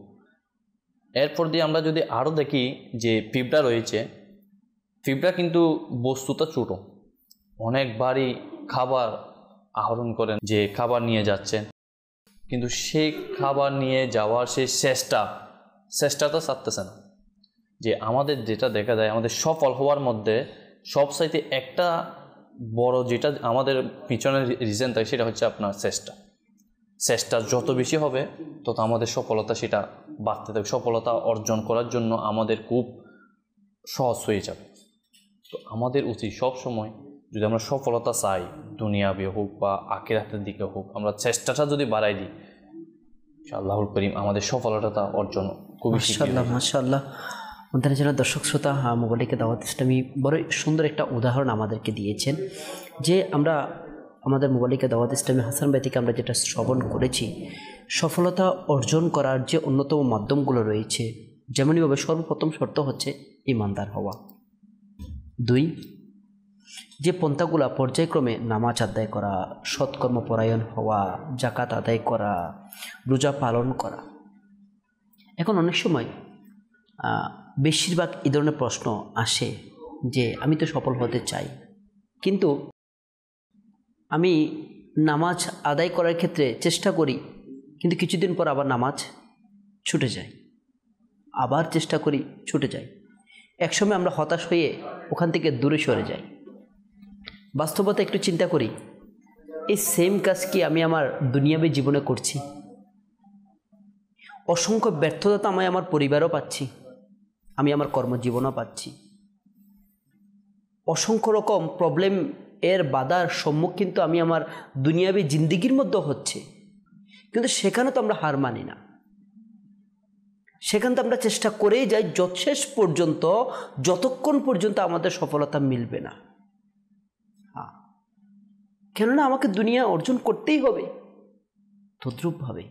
এরপর দিয়ে আমরা যদি আরও দেখি যে পিঁপড়া রয়েছে, পিঁপড়া কিন্তু বস্তুটা ছোটো, অনেকবারই খাবার আহরণ করেন, যে খাবার নিয়ে যাচ্ছেন, কিন্তু সেই খাবার নিয়ে যাওয়ার সেই চেষ্টাটা ছাড়তেছে না। যে আমাদের যেটা দেখা যায়, আমাদের সফল হওয়ার মধ্যে সবচাইতে একটা বড় যেটা আমাদের পিছনে রিজন থাকে, সেটা হচ্ছে আপনার চেষ্টা যত বেশি হবে তত আমাদের সফলতা সেটা বাড়তে থাকবে। সফলতা অর্জন করার জন্য আমাদের খুব সহজ হয়ে যাবে। তো আমাদের উচিত সব সময়, যদি আমরা সফলতা চাই, দুনিয়াবি হোক বা আখিরাতের দিকে হোক, আমরা চেষ্টাটা যদি বাড়াই দিই, আল্লাহুল করিম আমাদের সফলতা অর্জন খুবই মাশাআল্লাহ মাশাআল্লাহ। আমাদের যারা দর্শক শ্রোতা, মোবাইলকে দাওয়াত ইসলামী বড় সুন্দর একটা উদাহরণ আমাদেরকে দিয়েছেন, যে আমরা আমাদের মোবাইলকে দাওয়াত ইসলামী হাসান ভাই থেকে আমরা যেটা শ্রবণ করেছি, সফলতা অর্জন করার যে অন্যতম মাধ্যমগুলো রয়েছে, যেমনইভাবে সর্বপ্রথম শর্ত হচ্ছে ইমানদার হওয়া। 2, যে পন্থাগুলা পর্যায়ক্রমে নামাজ আদায় করা, সৎকর্মপরায়ণ হওয়া, জাকাত আদায় করা, রোজা পালন করা। এখন অনেক সময় বেশিরভাগ এই ধরনের প্রশ্ন আসে যে আমি তো সফল হতে চাই, কিন্তু আমি নামাজ আদায় করার ক্ষেত্রে চেষ্টা করি, কিন্তু কিছুদিন পর আবার নামাজ ছুটে যায়, আবার চেষ্টা করি, ছুটে যায়। একসময় আমরা হতাশ হয়ে ওখান থেকে দূরে সরে যাই। বাস্তবতা একটু চিন্তা করি, এই সেম কাজ কি আমি আমার দুনিয়াবী জীবনে করছি? অসংখ্য ব্যর্থতা তো আমি আমার পরিবারও পাচ্ছি, আমি আমার কর্মজীবনও পাচ্ছি। অসংখ্য রকম প্রবলেম এর বাধার সম্মুখীন তো আমি আমার দুনিয়াবী জিন্দিগির মধ্যে হচ্ছে, কিন্তু সেখানে তো আমরা হার মানি না। সেখানে তো আমরা চেষ্টা করেই যাই শেষ পর্যন্ত, যতক্ষণ পর্যন্ত আমাদের সফলতা মিলবে না। কেননা আমাকে দুনিয়া অর্জন করতেই হবে। তদ্রূপভাবে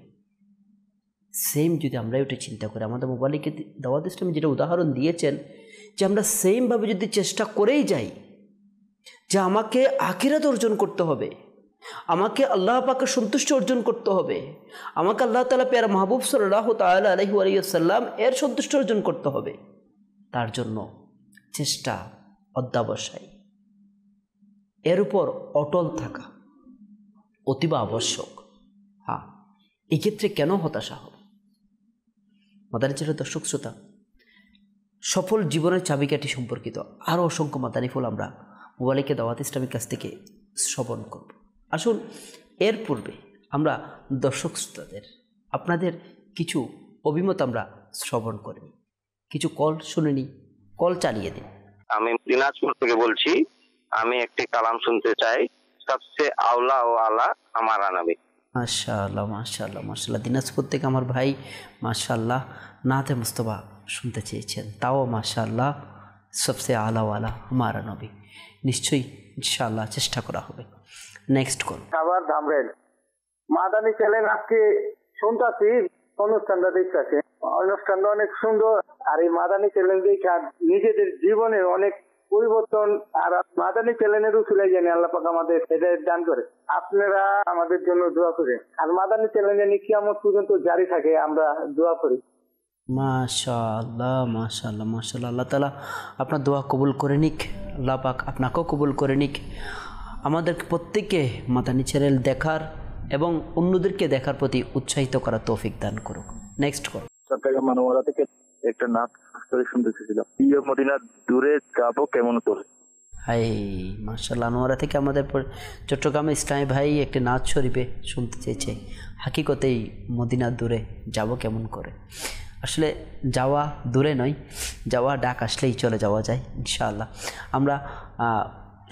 সেম যদি আমরা ওটা চিন্তা করি, আমাদের মোবাইলকে দাওয়াত ইসলামী যেটা উদাহরণ দিয়েছেন, যে আমরা সেমভাবে যদি চেষ্টা করেই যাই যে আমাকে আখিরাত অর্জন করতে হবে, আমাকে আল্লাহ পাকের সন্তুষ্টি অর্জন করতে হবে, আমাকে আল্লাহ তাআলা প্যারা মাহবুব সাল্লাল্লাহু তাআলা আলাইহি ওয়া সাল্লাম এর সন্তুষ্টি অর্জন করতে হবে, তার জন্য চেষ্টা অধ্যাবসায়, এর উপর অটল থাকা অতীব আবশ্যক। এক্ষেত্রে কেন হতাশা হবে? মাদানী ছেলে দর্শক শ্রোতা, সফল জীবনের চাবিকাঠি সম্পর্কিত আরও অসংখ্য মাদানী ফুল আমরা মোবাইলকে দাওয়াত ইসলামীর কাছ থেকে শ্রবণ করব। আসুন এর পূর্বে আমরা দর্শক শ্রোতাদের আপনাদের কিছু অভিমত আমরা শ্রবণ করি, কিছু কল শুনে নিই, কল চালিয়ে দিন। আমি দিনাজপুর থেকে বলছি, আমি একটি কালাম শুনতে চাই, সবচেয়ে আওলা ও আলা আমারা নবী। মাশাআল্লাহ মাশাআল্লাহ মাশাআল্লাহ। দিনাজপুর থেকে আমার ভাই মাশাআল্লাহ নাতে মুস্তফা শুনতে চেয়েছেন, তাও মাশাআল্লাহ সবচেয়ে আলাওয়ালা আমারা নবী। নিশ্চয়ই ইনশাআল্লাহ চেষ্টা করা হবে। Next call. খাবার ধামরেন মাদানী চ্যানেল আজকে শুনতেছি, অনুষ্ঠানটা দেখতেছে, অনুষ্ঠানটা অনেক সুন্দর। আর এই মাদানী চ্যানেল দেখে নিজেদের জীবনে অনেক পরিবর্তন, আর মাদানী চ্যানেলের উসিলে জানি আল্লাহ পাক আমাদের এটা দান করে। আপনারা আমাদের জন্য দোয়া করেন, আর মাদানী চ্যানেল জানি কিয়ামত পর্যন্ত জারি থাকে, আমরা দোয়া করি। মাশাআল্লাহ মাশাআল্লাহ মাশাআল্লাহ। আল্লাহ তাআলা আপনার দোয়া কবুল করে নিক, আল্লাহ পাক আপনাকেও কবুল করে নিক। আমাদের প্রত্যেককে মাদানী চ্যানেল দেখার এবং অন্যদেরকে দেখার প্রতি উৎসাহিত করার তৌফিক দান করুক। Next call. চট্টগ্রাম মানবরা থেকে একটা নাচ শুনতে চেয়েছিলাম, মদিনা দূরে যাবো কেমন করে। হাই মাশাআল্লাহ, আনোয়ারা থেকে আমাদের চট্টগ্রামে ইসলামী ভাই একটি নাচ শরীফে শুনতে চেয়েছে, হাকিকতেই মদিনা দূরে যাব কেমন করে। আসলে যাওয়া দূরে নয়, যাওয়া ডাক আসলেই চলে যাওয়া যায় ইনশাআল্লাহ। আমরা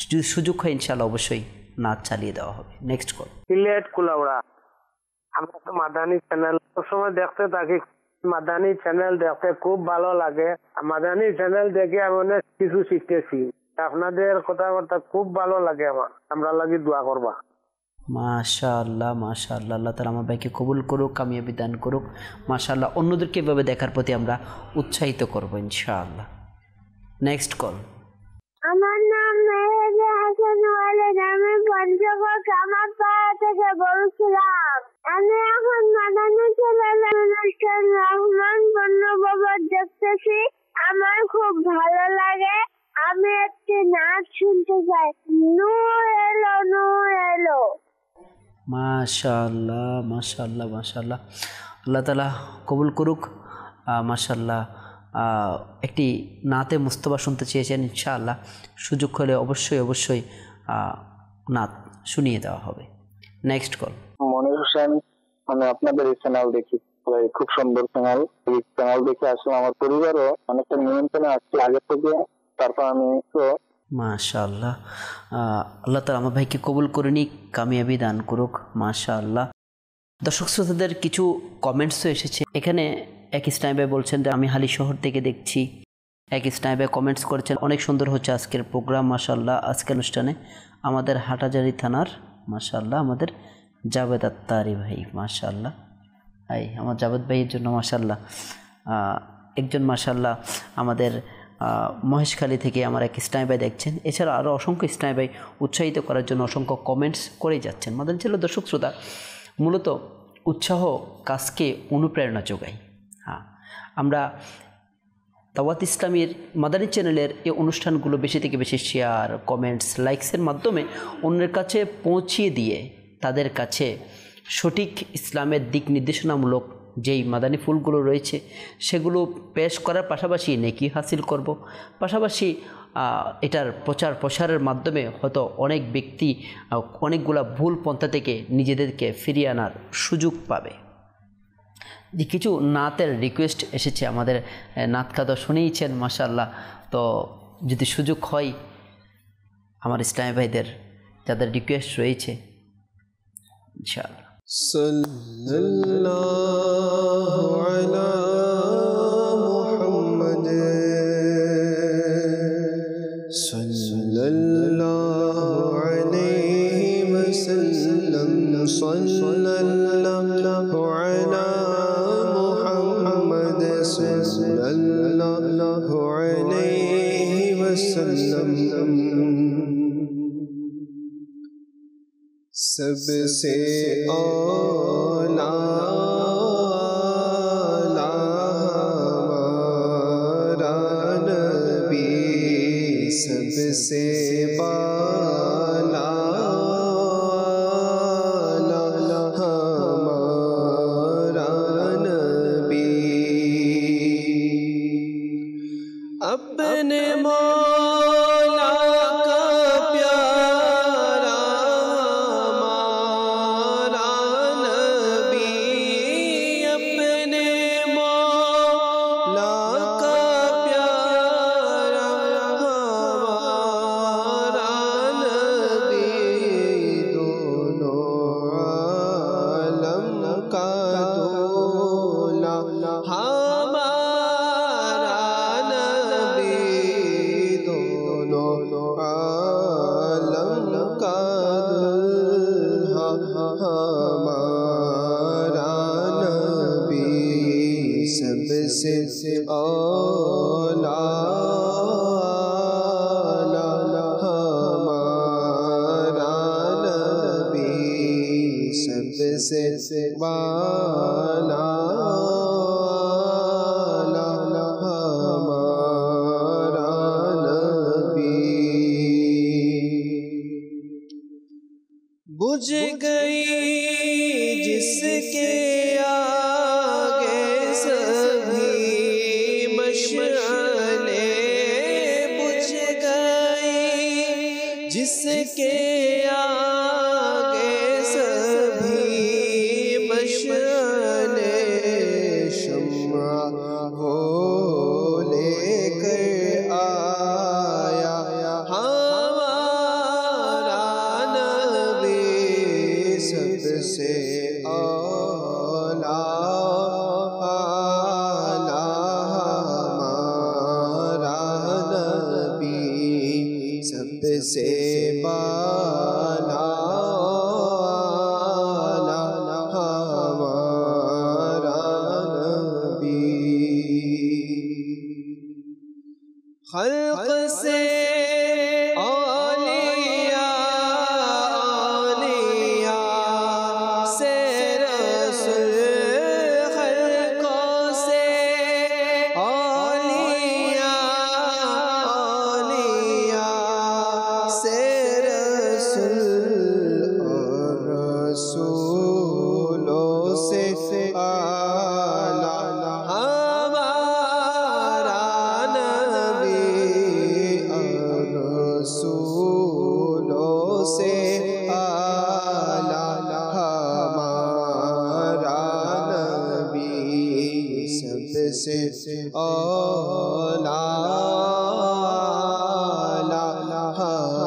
যদি সুযোগ হয় ইনশাআল্লাহ অবশ্যই নাচ চালিয়ে দেওয়া হবে। Next call. সিলেট কুলাউড়া। আমরা তো মাদানী চ্যানেল সবসময় দেখতে থাকি, মাদানী চ্যানেল দেখতে খুব ভালো লাগে। মাদানী চ্যানেল দেখে আমি অনেক কিছু শিখতেছি। আপনাদের কথাবার্তা খুব ভালো লাগে আমার, আমরা লাগি দোয়া করবা। মাশাআল্লাহ মাশাআল্লাহ, আল্লাহ তাআলা আমার ভাইকে কবুল করুক, কামিয়াবি দান করুক। মাশাআল্লাহ, অন্যদেরকে এভাবে দেখার প্রতি আমরা উৎসাহিত করব ইনশাআল্লাহ। Next call. আমার নাম মেহেদি হাসান ওয়ালিদ, আমি পঞ্চগড় কামারপাড়া থেকে বলছিলাম। আমি এখন মাদানী চ্যানেলের অনুষ্ঠান রহমান বন্যবাবর দেখতেছি, আমার খুব ভালো লাগে। আমি একটি নাচ শুনতে চাই, নূর এলো নূর এলো। মাশাআল্লাহ মাশাআল্লাহ মাশাআল্লাহ, আল্লাহ তাআলা কবুল করুক। মাশাআল্লাহ, একটি নাতে মুস্তফা শুনতে চেয়েছেন, ইনশাআল্লাহ সুযোগ হলে অবশ্যই অবশ্যই নাত শুনিয়ে দেওয়া হবে। Next call. মনির হোসেন, আমি আপনাদের এই চ্যানেল দেখি, খুব সুন্দর চ্যানেল। এই চ্যানেল দেখে আসলে আমার পরিবারও অনেকটা নিয়ন্ত্রণে আসছে আগে থেকে, তারপর আমি তো মাশাআল্লাহ, আল্লাহ তাআলা আমার ভাইকে কবুল করে নিক, কামিয়াবি দান করুক। মাশাআল্লাহ। দর্শক শ্রোতাদের কিছু কমেন্টসও এসেছে এখানে। এক ইসলামী ভাই বলছেন যে আমি হালি শহর থেকে দেখছি। এক ইসলামী ভাই কমেন্টস করেছেন অনেক সুন্দর হচ্ছে আজকের প্রোগ্রাম, মাশাআল্লাহ। আজকের অনুষ্ঠানে আমাদের হাটাজারি থানার মাশাআল্লাহ আমাদের জাভেদ আত্তারি ভাই, মাশাআল্লাহ। আমার জাভেদ ভাইয়ের জন্য মাশাআল্লাহ। একজন মাশাআল্লাহ আমাদের মহেশখালী থেকে আমার এক ইসলামী ভাই দেখছেন। এছাড়া আরও অসংখ্য ইসলামী ভাই উৎসাহিত করার জন্য অসংখ্য কমেন্টস করেই যাচ্ছেন। মাদানী চ্যানেল দর্শক শ্রোতা মূলত উৎসাহ কাজকে অনুপ্রেরণা যোগায়। আমরা দাওয়াত ইসলামীর মাদানী চ্যানেলের এই অনুষ্ঠানগুলো বেশি থেকে বেশি শেয়ার, কমেন্টস, লাইকসের মাধ্যমে অন্যের কাছে পৌঁছিয়ে দিয়ে তাদের কাছে সঠিক ইসলামের দিক নির্দেশনামূলক যেই মাদানী ফুলগুলো রয়েছে সেগুলো পেশ করার পাশাপাশি নেকি হাসিল করব। পাশাপাশি এটার প্রচার প্রসারের মাধ্যমে হয়তো অনেক ব্যক্তি অনেকগুলা ভুল পন্থা থেকে নিজেদেরকে ফিরিয়ে আনার সুযোগ পাবে। যে কিছু নাতের রিকোয়েস্ট এসেছে, আমাদের নাত কাদা শুনেইছেন মাশাআল্লাহ। তো যদি সুযোগ হয় আমার ইসলামী ভাইদের যাদের রিকোয়েস্ট রয়েছে ইনশাআল্লাহ। সাল্লাল্লাহু আলা মুহাম্মাদ, সাল্লাল্লাহু আলাইহি ওয়াসাল্লাম, সাল্লাল্লাহু আলা মুহাম্মাদ, সাল্লাল্লাহু আলাইহি ওয়াসাল্লাম। सबसे औला हमारा नबी, सबसे बाला हमारा नबी, अपने मौला का प्यारा हमारा नबी, अपने मौला का प्यारा हमारा سے اولا ہمارا نبی سب سے بالا بجھ گئی جس کے آگے سبھی مشعلیں بجھ گئی جس کے آگے سبھی مشعلیں شمع وہ لے کر آیا سے اولا ہمارا نبی سب سے بالا ہمارا نبی خلق سے اولا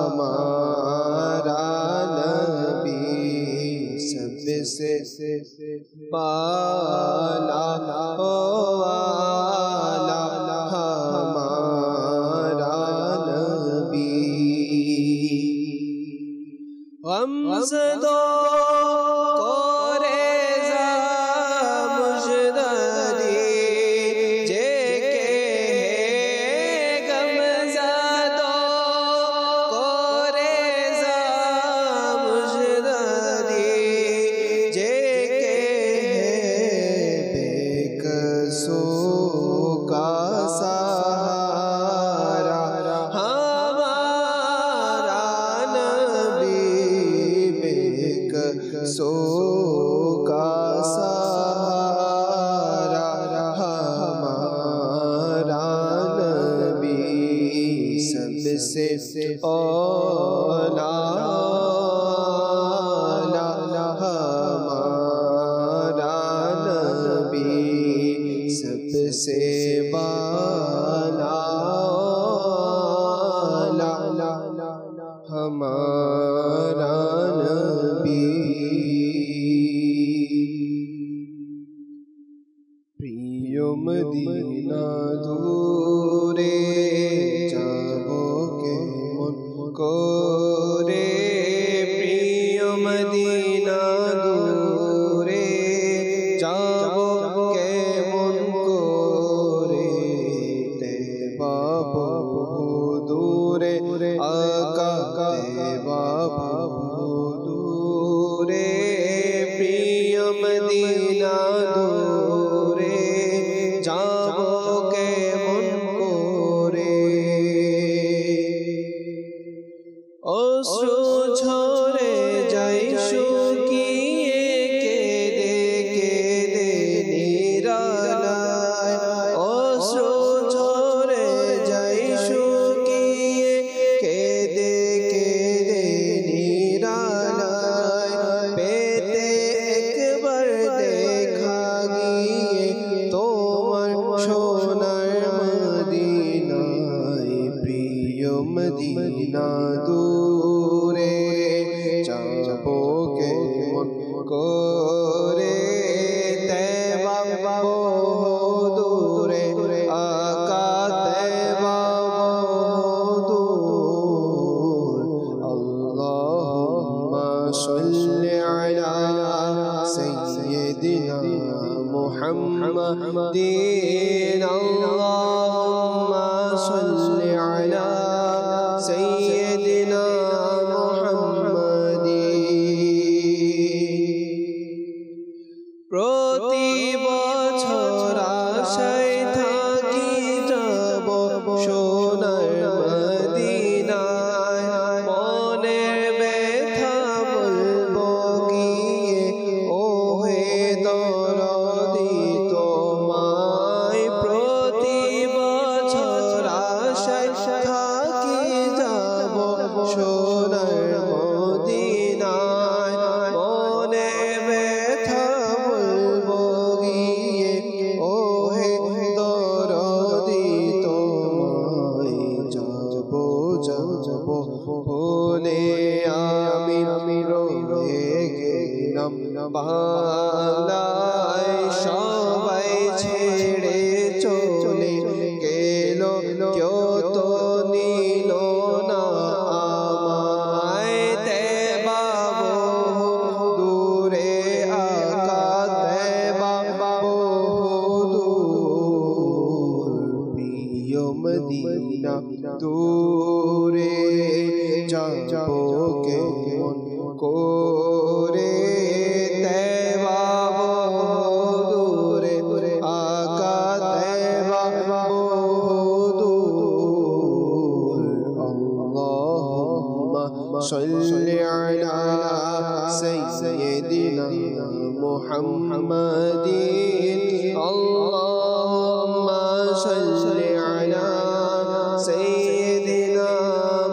ہمارا نبی سب سے بالا ہمارا نبی غمزدوں سو کا سہارا ہمارا نبی سب سے اولا ہمارا نبی سب سے بالا ہمارا نبی মদিনা দূরে যাব কেমন করে প্রিয় মদিনা দূরে যাব কেমন করে তেবা বহু দূরে আকা তেবা বহু দূরে প্রিয় মদিনা দূরে যাবো কেমন করে محمد اللهم صل على سيدنا محمد প্রতি বছর আশায় থাকি যাব সোনার মদিনায় মনের ব্যথা বলবো গিয়ে ও হে দরদি তোমায় প্রতি বছর আশায় থাকি যাব সোনার মদিনায় মনের ব্যথা বলবো গিয়ে ও হে দরদি তোমায় যাব যাব বলে আমি রয়ে গেলাম বাংলায় সবাই ছেড়ে চলে গেল কেউ তো নিল না আমায় দেবাবো দূরে আকাশ দেবাবো দূর প্রিয় মদিনা দূরে যাবো কেমন করে দেবাবো দূরে আকাশ দেবাবো দূর আল্লাহুম্মা সাল্লি আলা সাইয়্যিদিনা মুহাম্মাদিন আল্লাহুম্মা সাল্লি আলা সাইয়্যিদিনা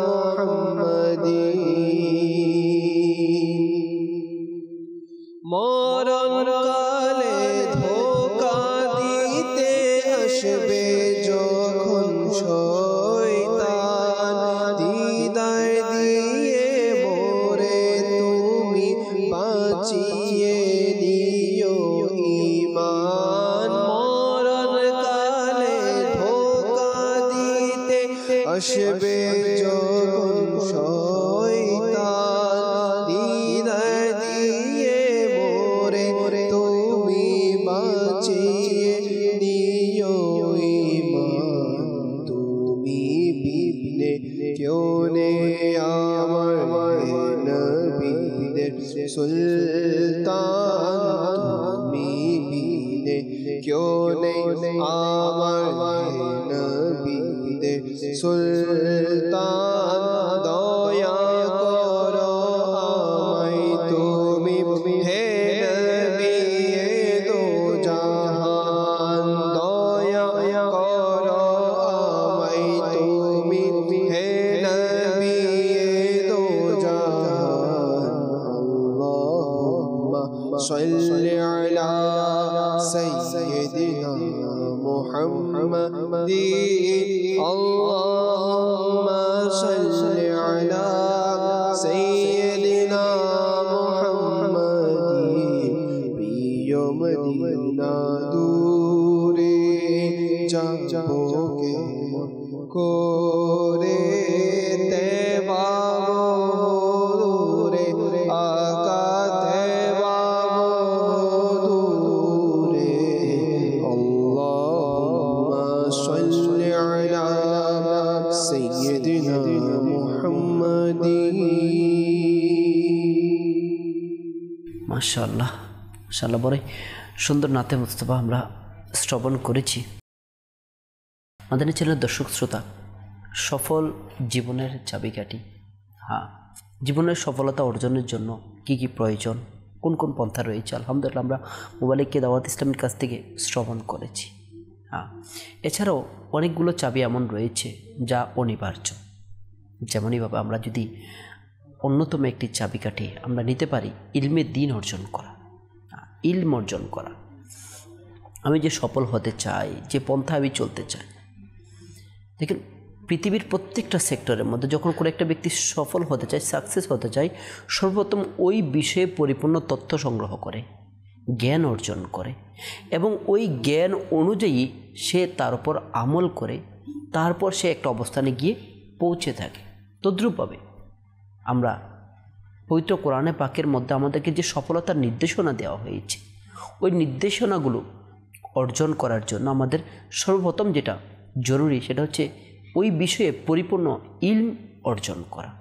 মুহাম্মাদিন মরণ কালে ধোঁকা দিতে আসবে যখন শয়তান দিদার দিয়ে মোরে তুমি বাঁচিয়ে দিও ঈমান মরণ কালে ধোঁকা দিতে আসবে যখন শয়তান দিদার দিয়ে মোরে তুমি বাঁচিয়ে দিও ঈমান তুমি বিনে কেউ নেই আমার নবীদের সুলতান তুমি বিনে কেউ নেই আমার নবীদের সুলতান দয়া করো আমায় তুমি হে নবী দো জাহান দয়া করো আমায় তুমি হে নবী দো জাহান আল্লাহুম্মা সাল্লি আলা সাইয়্যিদিনা মুহাম্মাদিন আল্লাহুম্মা সাল্লি আলা সাইয়্যিদিনা মুহাম্মাদিন প্রিয় মদিনা দূরে যাবো কেমন করে দেবাবো দূরে আকাশ দেবাবো দূরে আল্লাহুম্মা সাল্লি আলা সাইয়্যিদিনা মুহাম্মাদিন মাশাআল্লাহ মাশাআল্লাহ বড় সুন্দর নাতে মুস্তাফা আমরা শ্রবণ করেছি। মাদানী চ্যানেলের দর্শক শ্রোতা, সফল জীবনের চাবিকাঠি, হ্যাঁ জীবনের সফলতা অর্জনের জন্য কি কি প্রয়োজন, কোন কোন পন্থা রয়েছে, আলহামদুলিল্লাহ আমরা মোবাইলকে দাওয়াত ইসলামের কাছ থেকে শ্রবণ করেছি। হ্যাঁ এছাড়াও অনেকগুলো চাবি এমন রয়েছে যা অনিবার্য। যেমনইভাবে আমরা যদি অন্যতম একটি চাবিকাঠি আমরা নিতে পারি ইলমের দিন অর্জন করা, ইলম অর্জন করা। আমি যে সফল হতে চাই, যে পন্থা আমি চলতে চাই, দেখুন পৃথিবীর প্রত্যেকটা সেক্টরের মধ্যে যখন কোনো একটা ব্যক্তি সফল হতে চায়, সাকসেস হতে চায়, সর্বপ্রথম ওই বিষয়ে পরিপূর্ণ তথ্য সংগ্রহ করে, জ্ঞান অর্জন করে এবং ওই জ্ঞান অনুযায়ী সে তার উপর আমল করে, তারপর সে একটা অবস্থানে গিয়ে পৌঁছে থাকে। তদ্রূপভাবে আমরা পবিত্র কোরআনে পাকের মধ্যে আমাদেরকে যে সফলতার নির্দেশনা দেওয়া হয়েছে, ওই নির্দেশনাগুলো অর্জন করার জন্য আমাদের সর্বপ্রথম যেটা জরুরি সেটা হচ্ছে ওই বিষয়ে পরিপূর্ণ ইলম অর্জন করা।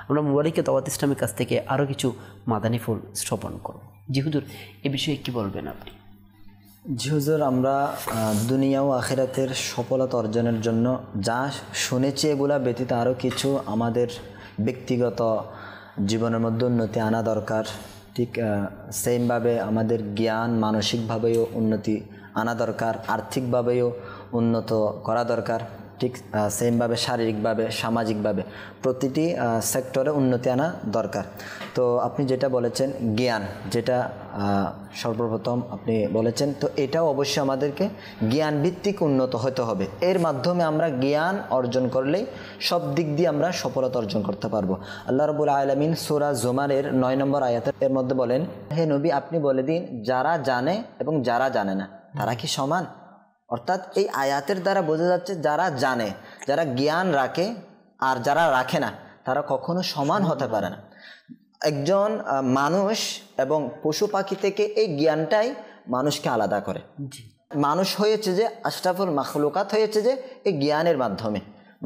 আমরা মুবারিকে দাওয়াত ইসলামের কাছ থেকে আরও কিছু মাদানী ফুল শ্রবণ করব। জি হুজুর, এ বিষয়ে কি বলবেন আপনি? জি হুজুর, আমরা দুনিয়া ও আখিরাতের সফলতা অর্জনের জন্য যা শুনেছি এগুলা ব্যতীত আরও কিছু আমাদের ব্যক্তিগত জীবনের মধ্যে উন্নতি আনা দরকার। ঠিক সেমভাবে আমাদের জ্ঞান মানসিকভাবেও উন্নতি আনা দরকার, আর্থিকভাবেও উন্নত করা দরকার। ঠিক সেমভাবে শারীরিকভাবে, সামাজিকভাবে প্রতিটি সেক্টরে উন্নতি আনা দরকার। তো আপনি যেটা বলেছেন জ্ঞান, যেটা সর্বপ্রথম আপনি বলেছেন, তো এটাও অবশ্যই আমাদেরকে জ্ঞান ভিত্তিক উন্নত হতে হবে। এর মাধ্যমে আমরা জ্ঞান অর্জন করলেই সব দিক দিয়ে আমরা সফলতা অর্জন করতে পারবো। আল্লাহ রাব্বুল আলামিন সূরা জুমারের 9 নম্বর আয়াতের মধ্যে বলেন, হে নবী আপনি বলে দিন যারা জানে এবং যারা জানে না তারা কি সমান? অর্থাৎ এই আয়াতের দ্বারা বোঝা যাচ্ছে যারা জানে, যারা জ্ঞান রাখে আর যারা রাখে না তারা কখনো সমান হতে পারে না। একজন মানুষ এবং পশু পাখি থেকে এই জ্ঞানটাই মানুষকে আলাদা করে। মানুষ হয়েছে যে আশরাফুল মাখলুকাত হয়েছে যে এই জ্ঞানের মাধ্যমে।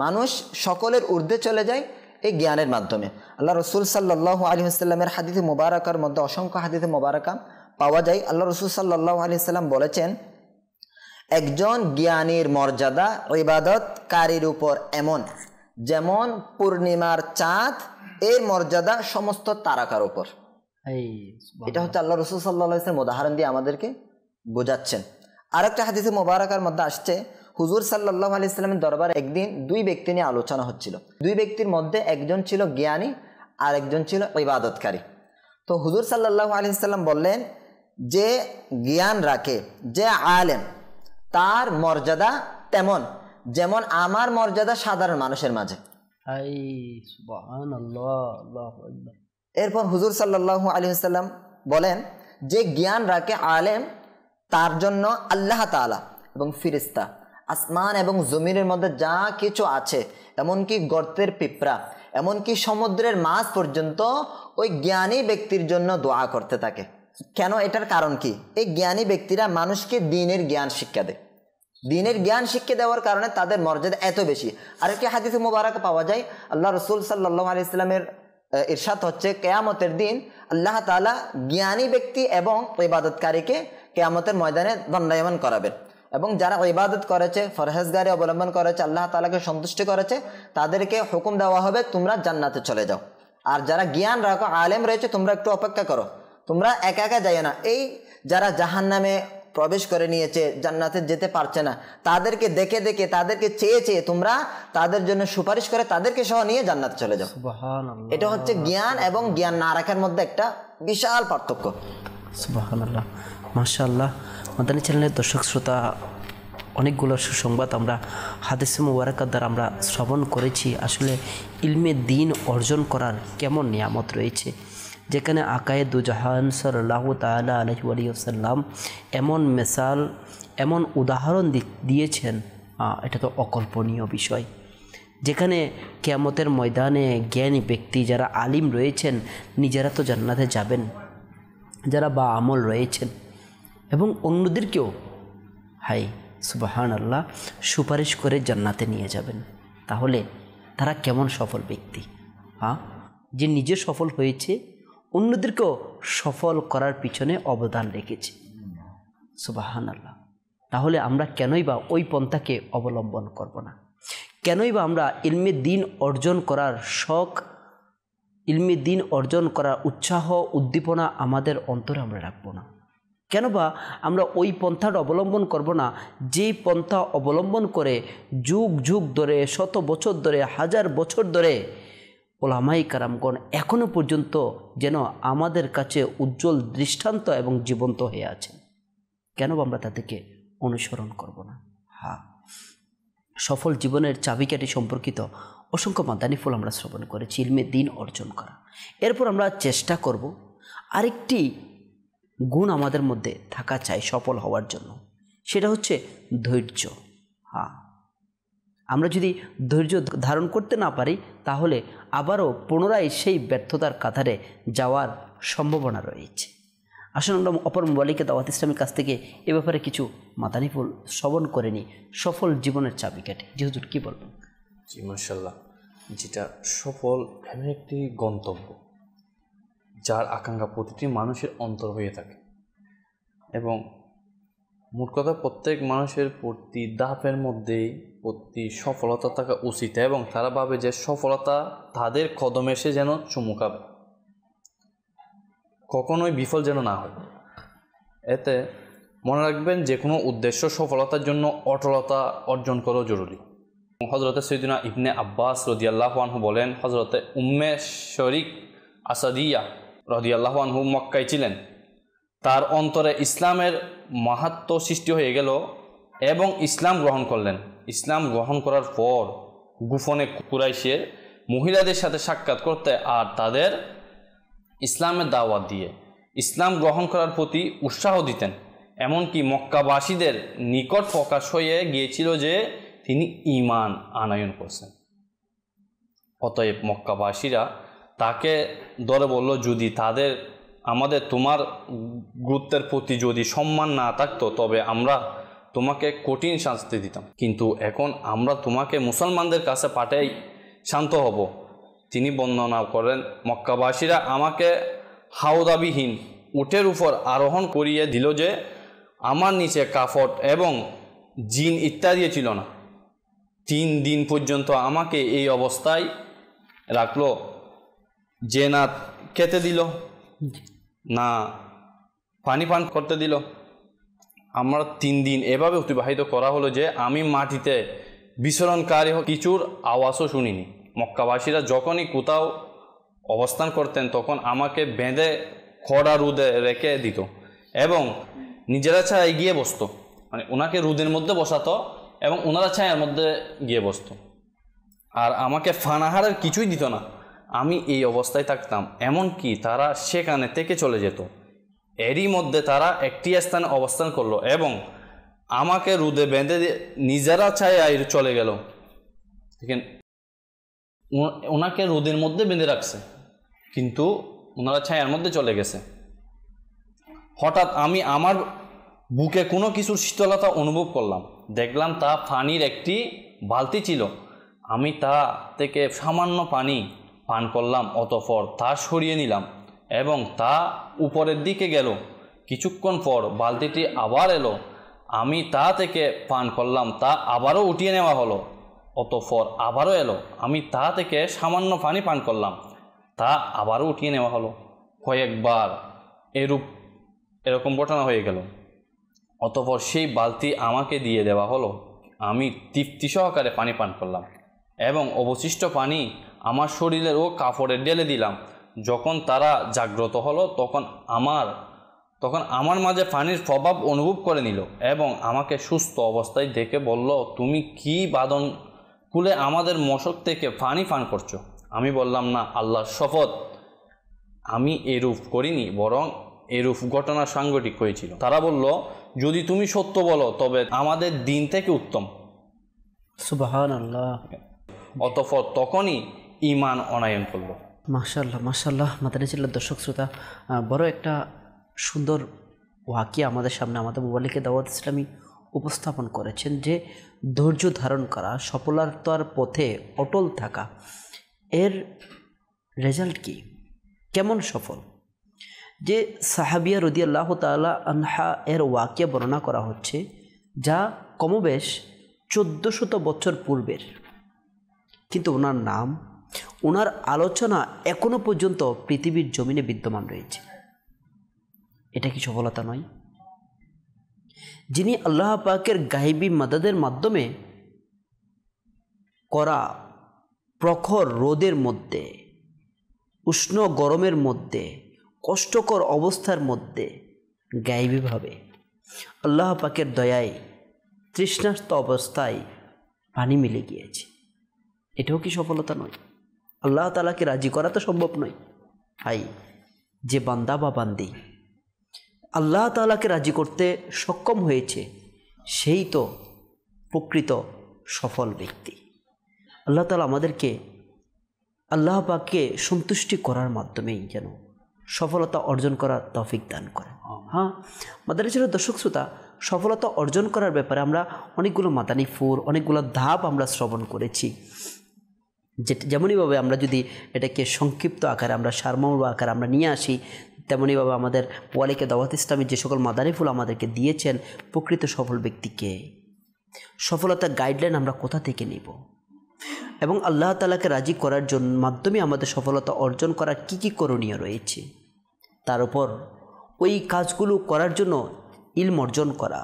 মানুষ সকলের ঊর্ধ্বে চলে যায় এই জ্ঞানের মাধ্যমে। আল্লাহ রসুল সাল্লাল্লাহু আলাইহি ওয়াসাল্লামের হাদিসে মুবারাকার মধ্যে অসংখ্য হাদিসে মুবারাকা পাওয়া যায়। আল্লাহ রসুল সাল্লাল্লাহু আলাইহি ওয়াসাল্লাম বলেছেন, একজন জ্ঞানীর মর্যাদা ইবাদতকারীর উপর এমন যেমন পূর্ণিমার চাঁদ এর মর্যাদা সমস্ত তারকার উপর। এটা হচ্ছে আল্লাহ রসুল সাল্লাল্লাহু আলাইহি ওয়াসাল্লাম উদাহরণ দিয়ে আমাদেরকে বোঝাচ্ছেন। আরেকটা হাদিসে মুবারাকার মধ্যে আসছে, হুজুর সাল্লাল্লাহু আলাইহি ওয়াসাল্লামের দরবারে একদিন দুই ব্যক্তি নিয়ে আলোচনা হচ্ছিল। দুই ব্যক্তির মধ্যে একজন ছিল জ্ঞানী আর একজন ছিল ইবাদতকারী। তো হুজুর সাল্লাল্লাহু আলাইহি ওয়াসাল্লাম বললেন, যে জ্ঞান রাখে, যে আলেম, তার মর্যাদা তেমন যেমন আমার মর্যাদা সাধারণ মানুষের মাঝে। এরপর হুজুর সাল্লাল্লাহু আলাইহি ওয়াসাল্লাম বলেন, যে জ্ঞান রাখে আলেম তার জন্য আল্লাহ তাআলা এবং ফিরিস্তা, আসমান এবং জমিনের মধ্যে যা কিছু আছে, এমনকি গর্তের পিঁপড়া, এমনকি সমুদ্রের মাছ পর্যন্ত ওই জ্ঞানী ব্যক্তির জন্য দোয়া করতে থাকে। কেন? এটার কারণ কি? এই জ্ঞানী ব্যক্তিরা মানুষকে দ্বীনের জ্ঞান শিক্ষা দেয়। দ্বীনের জ্ঞান শিক্ষা দেওয়ার কারণে তাদের মর্যাদা এত বেশি। আরেকটি হাদিসে মুবারক পাওয়া যায়, আল্লাহ রসুল সাল্লাল্লাহু আলাইহি ওয়াসাল্লামের ইরশাদ হচ্ছে, কিয়ামতের দিন আল্লাহ তাআলা জ্ঞানী ব্যক্তি এবং ইবাদতকারীকে কিয়ামতের ময়দানে দণ্ডায়মান করাবেন। এবং যারা ইবাদত করেছে, ফরহেজগারি অবলম্বন করেছে, আল্লাহ তাআলাকে সন্তুষ্ট করেছে, তাদেরকে হুকুম দেওয়া হবে তোমরা জান্নাতে চলে যাও। আর যারা জ্ঞান রাখো, আলেম রয়েছে, তোমরা একটু অপেক্ষা করো, তোমরা একা একা যাইও না। এই যারা জাহান্নামে প্রবেশ করে নিয়েছে, জান্নাতে যেতে পারছে না, তাদেরকে দেখে দেখে, তাদেরকে চেয়ে চেয়ে তোমরা তাদের জন্য সুপারিশ করে তাদেরকে সহ নিয়ে জান্নাতে চলে যাও। সুবহানাল্লাহ। এটা হচ্ছে জ্ঞান এবং জ্ঞান না রাখার মধ্যে একটা বিশাল পার্থক্য। সুবহানাল্লাহ, মাশাআল্লাহ। মাদানী চ্যানেলের দর্শক শ্রোতা, অনেকগুলো সুসংবাদ আমরা হাদিসে মুবারাকাত দ্বারা আমরা শ্রবণ করেছি। আসলে ইলমে দ্বীন অর্জন করার কেমন নিয়ামত রয়েছে, যেখানে আকায়ে দুজাহান সাল্লাল্লাহু তাআলা আলাইহি ওয়াসাল্লাম এমন মিসাল, এমন উদাহরণ দিয়েছেন, এটা তো অকল্পনীয় বিষয়। যেখানে কিয়ামতের ময়দানে জ্ঞানী ব্যক্তি যারা আলিম রয়েছেন নিজেরা তো জান্নাতে যাবেন, যারা বা আমল রয়েছেন এবং অন্যদেরকেও সুবহানাল্লাহ সুপারিশ করে জান্নাতে নিয়ে যাবেন। তাহলে তারা কেমন সফল ব্যক্তি, যে নিজে সফল হয়েছে, অন্যদেরকেও সফল করার পিছনে অবদান রেখেছে। সুবহানাল্লাহ। তাহলে আমরা কেনই বা ওই পন্থাকে অবলম্বন করব না? কেনই বা আমরা ইলমে দ্বীন অর্জন করার শখ, ইলমে দ্বীন অর্জন করার উৎসাহ উদ্দীপনা আমাদের অন্তরে আমরা রাখবো না? কেন বা আমরা ওই পন্থাটা অবলম্বন করব না, যেই পন্থা অবলম্বন করে যুগ যুগ ধরে, শত বছর ধরে, হাজার বছর ধরে ওলামায়ে কেরামগণ এখনও পর্যন্ত যেন আমাদের কাছে উজ্জ্বল দৃষ্টান্ত এবং জীবন্ত হয়ে আছে? কেন আমরা তাদেরকে অনুসরণ করব না? সফল জীবনের চাবিকাঠি সম্পর্কিত অসংখ্য মাদানী ফুল আমরা শ্রবণ করেছি, ইলমে দ্বীন অর্জন করা। এরপর আমরা চেষ্টা করব আরেকটি গুণ আমাদের মধ্যে থাকা চাই সফল হওয়ার জন্য, সেটা হচ্ছে ধৈর্য। আমরা যদি ধৈর্য ধারণ করতে না পারি, তাহলে আবারও পুনরায় সেই ব্যর্থতার কাতারে যাওয়ার সম্ভাবনা রয়েছে। আসুন আমরা অপর মোবাইলকে দাওয়াত ইসলামের কাছ থেকে এ ব্যাপারে কিছু মাদানী ফুল শ্রবণ করে নিই, সফল জীবনের চাবিকাঠি। জি হুজুর, কী বলবেন? জি মাশাআল্লাহ, যেটা সফল এমন একটি গন্তব্য যার আকাঙ্ক্ষা প্রতিটি মানুষের অন্তর হয়ে থাকে, এবং মোট কথা প্রত্যেক মানুষের প্রতি ধাপের মধ্যেই প্রতি সফলতা থাকা উচিত, এবং তারা ভাবে যে সফলতা তাদের কদমে এসে যেন চুমুকাবে, কখনোই বিফল যেন না হয়। এতে মনে রাখবেন যে কোনো উদ্দেশ্য সফলতার জন্য অটলতা অর্জন করাও জরুরি। হযরতে সাইয়্যিদুনা ইবনে আব্বাস রাদিয়াল্লাহু আনহু বলেন, হযরতে উম্মে শরীক আসাদিয়া রাদিয়াল্লাহু আনহু মক্কায় ছিলেন, তার অন্তরে ইসলামের মাহাত্ম্য সৃষ্টি হয়ে গেল এবং ইসলাম গ্রহণ করলেন। ইসলাম গ্রহণ করার পর গোপনে কুরাইশের মহিলাদের সাথে সাক্ষাৎ করতে আর তাদের ইসলামের দাওয়াত দিয়ে ইসলাম গ্রহণ করার প্রতি উৎসাহ দিতেন। এমনকি মক্কাবাসীদের নিকট প্রকাশ হয়ে গিয়েছিল যে তিনি ঈমান আনয়ন করছেন। অতএব মক্কাবাসীরা তাকে ধরে বলল, যদি আমাদের তোমার গুরুত্বের প্রতি যদি সম্মান না থাকতো তবে আমরা তোমাকে কঠিন শাস্তি দিতাম, কিন্তু এখন আমরা তোমাকে মুসলমানদের কাছে পাঠাই শান্ত হব। তিনি বর্ণনা করেন, মক্কাবাসীরা আমাকে হাওদাবিহীন উটের উপর আরোহণ করিয়ে দিল যে আমার নিচে কাফট এবং জিন ইত্যাদি ছিল না। 3 দিন পর্যন্ত আমাকে এই অবস্থায় রাখলো, যে না খেতে দিল না পানি পান করতে দিল। আমরা 3 দিন এভাবে অতিবাহিত করা হলো যে আমি মাটিতে বিচরণকারী কিছুর আওয়াজও শুনিনি। মক্কাবাসীরা যখনই কোথাও অবস্থান করতেন তখন আমাকে বেঁধে খড়া রোদে রেখে দিত এবং নিজেরা ছায়া গিয়ে বসতো, মানে ওনাকে রোদের মধ্যে বসাতো এবং ওনারা ছায়ার মধ্যে গিয়ে বসতো, আর আমাকে ফানাহারের কিছুই দিত না। আমি এই অবস্থায় থাকতাম, এমনকি তারা সেখানে থেকে চলে যেত। এরই মধ্যে তারা একটি স্থানে অবস্থান করলো এবং আমাকে রোদে বেঁধে নিজেরা ছায়ায় চলে গেল। দেখেন, ওনাকে রোদের মধ্যে বেঁধে রাখছে কিন্তু ওনারা ছায়ার মধ্যে চলে গেছে। হঠাৎ আমি আমার বুকে কোনো কিছুর শীতলতা অনুভব করলাম, দেখলাম তা পানির একটি বালতি ছিল। আমি তা থেকে সামান্য পানি পান করলাম, অতঃপর তা সরিয়ে নিলাম এবং তা উপরের দিকে গেল। কিছুক্ষণ পর বালতিটি আবার এলো, আমি তা থেকে পান করলাম, তা আবারও উঠিয়ে নেওয়া হলো, অতঃপর আবারও এলো, আমি তা থেকে সামান্য পানি পান করলাম, তা আবারও উঠিয়ে নেওয়া হলো। কয়েকবার এরকম ঘটনা হয়ে গেল। অতঃপর সেই বালতি আমাকে দিয়ে দেওয়া হলো, আমি তৃপ্তি সহকারে পানি পান করলাম এবং অবশিষ্ট পানি আমার শরীরের ও কাপড়ে ঢেলে দিলাম। যখন তারা জাগ্রত হলো তখন আমার মাঝে পানির প্রভাব অনুভব করে নিল এবং আমাকে সুস্থ অবস্থায় দেখে বলল, তুমি কি বাঁধন খুলে আমাদের মশক থেকে পানি পান করছো? আমি বললাম, না, আল্লাহর শপথ, আমি এরূপ করিনি, বরং এরূপ ঘটনা সাংঘটিক হয়েছিল। তারা বলল, যদি তুমি সত্য বলো তবে আমাদের দিন থেকে উত্তম। সুবহানাল্লাহ। অতঃপর তখনই ঈমান অনায়ন করলো। মাশাআল্লাহ মাশাআল্লাহ। মাদানী ছিলেন দর্শক শ্রোতা, বড় একটা সুন্দর ওয়াকিয়া আমাদের সামনে আমাদের মোবাইলকে দাওয়াত ইসলামী উপস্থাপন করেছেন, যে ধৈর্য ধারণ করা, সফলতার পথে অটল থাকা, এর রেজাল্ট কি, কেমন সফল? যে সাহাবিয়া রাদিয়াল্লাহু তাআলা আনহা এর ওয়াকিয়া বর্ণনা করা হচ্ছে, যা কমবেশ 1400 বছর পূর্বের, কিন্তু ওনার নাম, ওনার আলোচনা এখনো পর্যন্ত পৃথিবীর জমিনে বিদ্যমান রয়েছে। এটা কি সফলতা নয়? যিনি আল্লাহ পাকের গায়বী মাদাদের মাধ্যমে করা প্রখর রোদের মধ্যে, উষ্ণ গরমের মধ্যে, কষ্টকর অবস্থার মধ্যে গায়বীভাবে আল্লাহ পাকের দয়ায় তৃষ্ণার্ত অবস্থায় পানি মিলে গিয়েছে, এটাও কি সফলতা নয়? আল্লাহ তাআলাকে রাজি করা তো সম্ভব নয়। ভাই, যে বান্দা বা বান্দি আল্লাহ তাআলাকে রাজি করতে সক্ষম হয়েছে, সেই তো প্রকৃত সফল ব্যক্তি। আল্লাহ তাআলা আমাদেরকে আল্লাহ পাককে সন্তুষ্টি করার মাধ্যমেই যেন সফলতা অর্জন করার তৌফিক দান করেন। হ্যাঁ, মাদারীসের দর্শক শ্রোতা, সফলতা অর্জন করার ব্যাপারে আমরা অনেকগুলো মাদানী ফুর, অনেকগুলো ধাপ আমরা শ্রবণ করেছি। যেমনইভাবে আমরা যদি এটাকে সংক্ষিপ্ত আকারে, আমরা সারমর্ম আকারে আমরা নিয়ে আসি, তেমনইভাবে আমাদের ওয়ালিকে দাওয়াত ইসলামের যে সকল মাদানী ফুল আমাদেরকে দিয়েছেন, প্রকৃত সফল ব্যক্তিকে সফলতার গাইডলাইন আমরা কোথা থেকে নেব এবং আল্লাহ তাআলাকে রাজি করার জন্য মাধ্যমে আমাদের সফলতা অর্জন করার কি কি করণীয় রয়েছে, তার উপর ওই কাজগুলো করার জন্য ইলম অর্জন করা,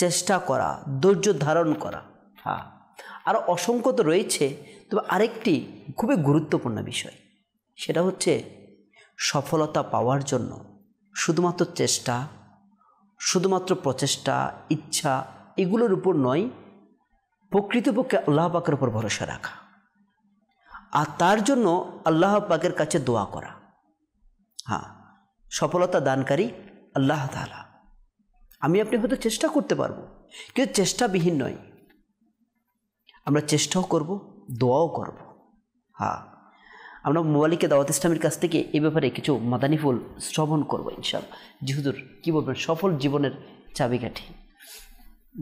চেষ্টা করা, ধৈর্য ধারণ করা। হ্যাঁ, আরও অসংখ্য তো রয়েছে, তবে আরেকটি খুবই গুরুত্বপূর্ণ বিষয়, সেটা হচ্ছে সফলতা পাওয়ার জন্য শুধুমাত্র চেষ্টা, শুধুমাত্র প্রচেষ্টা, ইচ্ছা এগুলোর উপর নয়, প্রকৃতপক্ষে আল্লাহ পাকের উপর ভরসা রাখা আর তার জন্য আল্লাহ পাকের কাছে দোয়া করা। হ্যাঁ, সফলতা দানকারী আল্লাহ তাআলা। আমি আপনি হয়তো চেষ্টা করতে পারবো, কিন্তু চেষ্টাবিহীন নয়, আমরা চেষ্টাও করব, দোয়াও করব। হ্যাঁ, আমরা মুওয়ালিকে দাওয়াত ইসলামের কাছ থেকে এই ব্যাপারে কিছু মাদানী ফুল শ্রবণ করবো ইনশাআল্লাহ। জি হুজুর, কী বলবেন সফল জীবনের চাবিকাঠি?